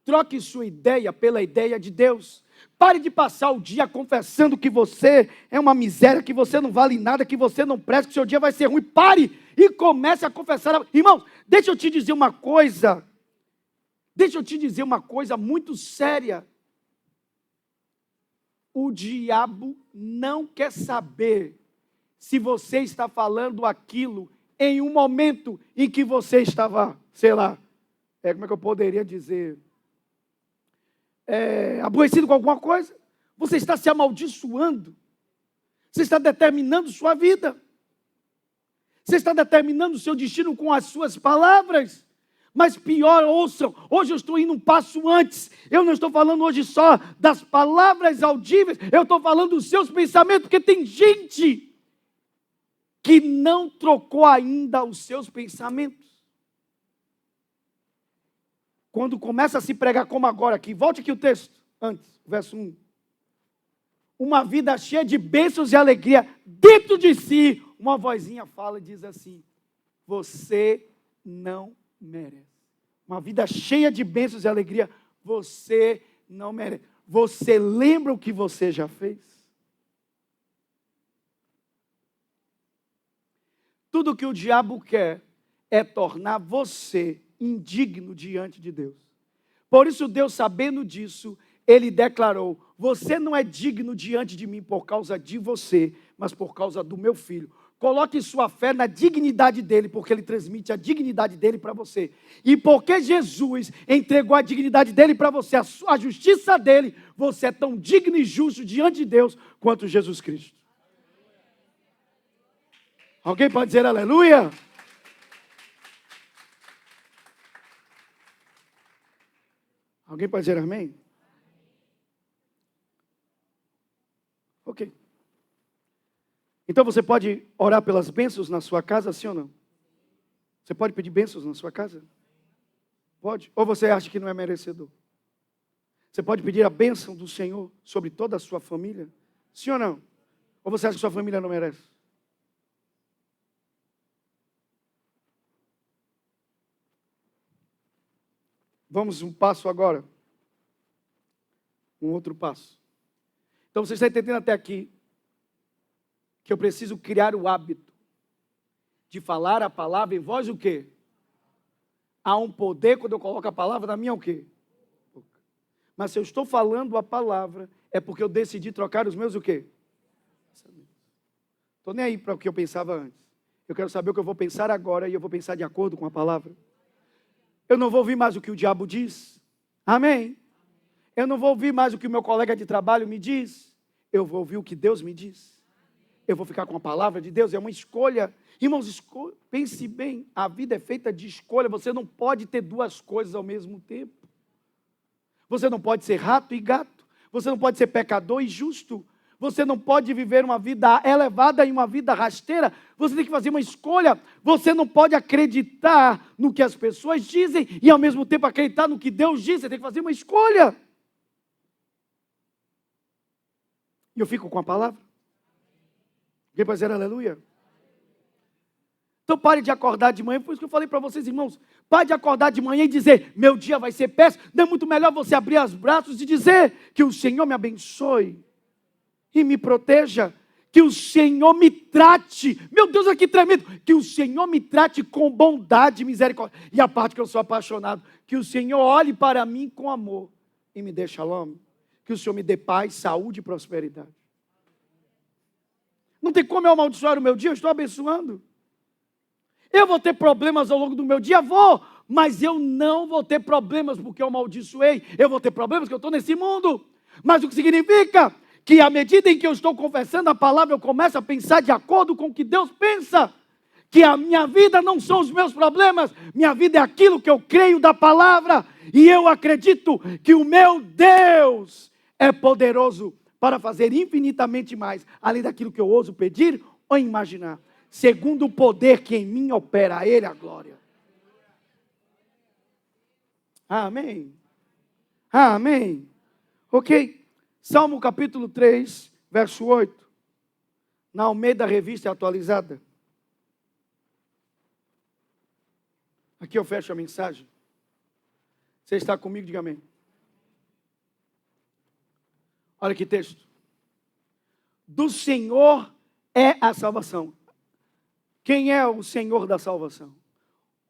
Troque sua ideia pela ideia de Deus. Pare de passar o dia confessando que você é uma miséria, que você não vale nada, que você não presta, que seu dia vai ser ruim. Pare e comece a confessar. Irmãos, deixa eu te dizer uma coisa. Deixa eu te dizer uma coisa muito séria. O diabo não quer saber se você está falando aquilo em um momento em que você estava, sei lá, como é que eu poderia dizer? Aborrecido com alguma coisa. Você está se amaldiçoando. Você está determinando sua vida. Você está determinando o seu destino com as suas palavras. Mas pior, ouçam, hoje eu estou indo um passo antes. Eu não estou falando hoje só das palavras audíveis, eu estou falando dos seus pensamentos, porque tem gente que não trocou ainda os seus pensamentos. Quando começa a se pregar como agora aqui, volte aqui o texto, antes, verso 1. Uma vida cheia de bênçãos e alegria, dentro de si, uma vozinha fala e diz assim, você não merece. Uma vida cheia de bênçãos e alegria, você não merece. Você lembra o que você já fez? Tudo que o diabo quer é tornar você indigno diante de Deus. Por isso Deus, sabendo disso, Ele declarou, você não é digno diante de mim por causa de você, mas por causa do meu filho. Coloque sua fé na dignidade dele, porque ele transmite a dignidade dele para você. E porque Jesus entregou a dignidade dele para você, a justiça dele, você é tão digno e justo diante de Deus quanto Jesus Cristo. Alguém pode dizer aleluia? Alguém pode dizer amém? Ok. Então você pode orar pelas bênçãos na sua casa, sim ou não? Você pode pedir bênçãos na sua casa? Pode? Ou você acha que não é merecedor? Você pode pedir a bênção do Senhor sobre toda a sua família? Sim ou não? Ou você acha que sua família não merece? Vamos um passo agora. Um outro passo. Então, você está entendendo até aqui que eu preciso criar o hábito de falar a palavra em voz o quê? Há um poder quando eu coloco a palavra na minha o quê? Mas se eu estou falando a palavra, é porque eu decidi trocar os meus o quê? Estou nem aí para o que eu pensava antes. Eu quero saber o que eu vou pensar agora e eu vou pensar de acordo com a palavra. Eu não vou ouvir mais o que o diabo diz. Amém? Eu não vou ouvir mais o que o meu colega de trabalho me diz. Eu vou ouvir o que Deus me diz. Eu vou ficar com a palavra de Deus. É uma escolha. Irmãos, pense bem. A vida é feita de escolha. Você não pode ter duas coisas ao mesmo tempo. Você não pode ser rato e gato. Você não pode ser pecador e justo. Você não pode viver uma vida elevada e uma vida rasteira. Você tem que fazer uma escolha. Você não pode acreditar no que as pessoas dizem e ao mesmo tempo acreditar no que Deus diz. Você tem que fazer uma escolha. E eu fico com a palavra. Alguém pode dizer aleluia? Então pare de acordar de manhã. Por isso que eu falei para vocês, irmãos. Pare de acordar de manhã e dizer, meu dia vai ser péssimo. Não é muito melhor você abrir os braços e dizer que o Senhor me abençoe e me proteja, que o Senhor me trate, meu Deus, aqui tremendo, que o Senhor me trate com bondade e misericórdia, e a parte que eu sou apaixonado, que o Senhor olhe para mim com amor, e me dê shalom, que o Senhor me dê paz, saúde e prosperidade. Não tem como eu amaldiçoar o meu dia, eu estou abençoando. Eu vou ter problemas ao longo do meu dia? Vou, mas eu não vou ter problemas porque eu amaldiçoei, eu vou ter problemas porque eu estou nesse mundo, mas o que significa? Que à medida em que eu estou confessando a palavra, eu começo a pensar de acordo com o que Deus pensa. Que a minha vida não são os meus problemas, minha vida é aquilo que eu creio da palavra. E eu acredito que o meu Deus é poderoso para fazer infinitamente mais, além daquilo que eu ouso pedir ou imaginar. Segundo o poder que em mim opera, a Ele a glória. Amém. Amém. Ok? Salmo capítulo 3, verso 8, na Almeida Revista Atualizada. Aqui eu fecho a mensagem. Você está comigo? Diga amém. Olha que texto. Do Senhor é a salvação. Quem é o Senhor da salvação?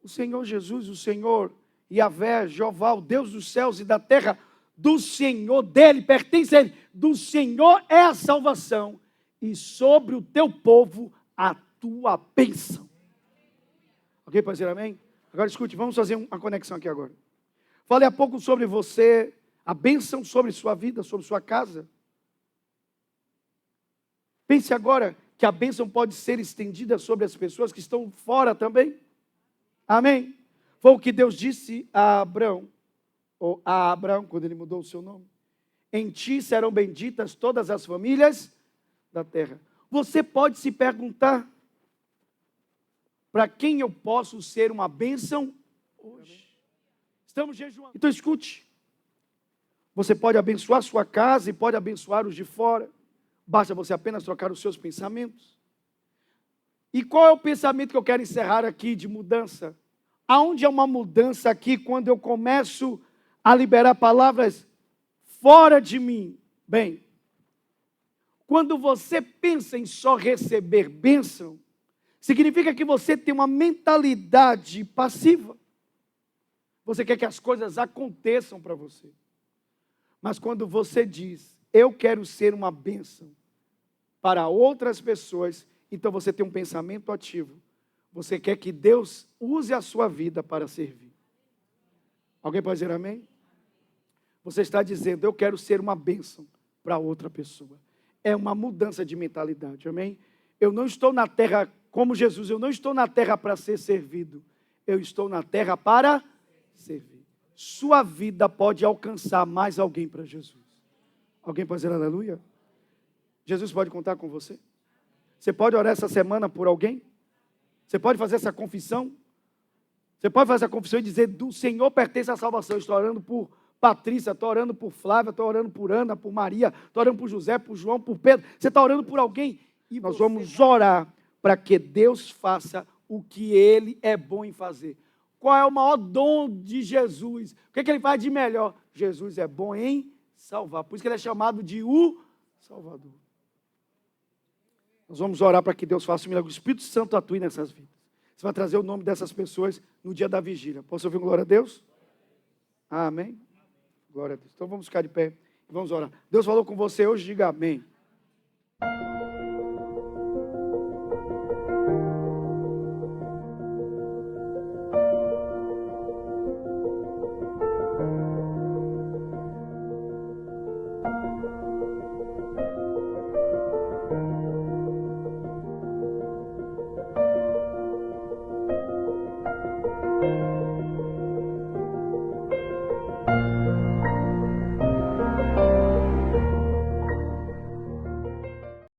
O Senhor Jesus, o Senhor Yahvé, Jeová, o Deus dos céus e da terra. Do Senhor, dele, pertence a Ele. Do Senhor é a salvação. E sobre o teu povo a tua bênção. Ok, pode dizer amém? Agora escute, vamos fazer uma conexão aqui agora. Falei há pouco sobre você, a bênção sobre sua vida, sobre sua casa. Pense agora que a bênção pode ser estendida sobre as pessoas que estão fora também. Amém? Foi o que Deus disse a Abraão. Ou a Abraão, quando ele mudou o seu nome. Em ti serão benditas todas as famílias da terra. Você pode se perguntar, para quem eu posso ser uma bênção hoje? Estamos jejuando. Então escute, você pode abençoar sua casa e pode abençoar os de fora. Basta você apenas trocar os seus pensamentos. E qual é o pensamento que eu quero encerrar aqui de mudança? Aonde é uma mudança aqui quando eu começo a liberar palavras fora de mim? Bem, quando você pensa em só receber bênção, significa que você tem uma mentalidade passiva. Você quer que as coisas aconteçam para você. Mas quando você diz, eu quero ser uma bênção para outras pessoas, então você tem um pensamento ativo. Você quer que Deus use a sua vida para servir. Alguém pode dizer amém? Você está dizendo, eu quero ser uma bênção para outra pessoa. É uma mudança de mentalidade, amém? Eu não estou na terra como Jesus, eu não estou na terra para ser servido. Eu estou na terra para servir. Sua vida pode alcançar mais alguém para Jesus. Alguém pode dizer aleluia? Jesus pode contar com você? Você pode orar essa semana por alguém? Você pode fazer essa confissão? Você pode fazer essa confissão e dizer, do Senhor pertence a salvação. Eu estou orando por Patrícia, estou orando por Flávia, estou orando por Ana, por Maria, estou orando por José, por João, por Pedro. Você está orando por alguém? E nós vamos orar para que Deus faça o que Ele é bom em fazer. Qual é o maior dom de Jesus? O que ele faz de melhor? Jesus é bom em salvar. Por isso que ele é chamado de o Salvador. Nós vamos orar para que Deus faça um milagre. O Espírito Santo atue nessas vidas. Você vai trazer o nome dessas pessoas no dia da vigília. Posso ouvir um glória a Deus? Amém? Glória a Deus. Então vamos ficar de pé e vamos orar. Deus falou com você hoje, diga amém.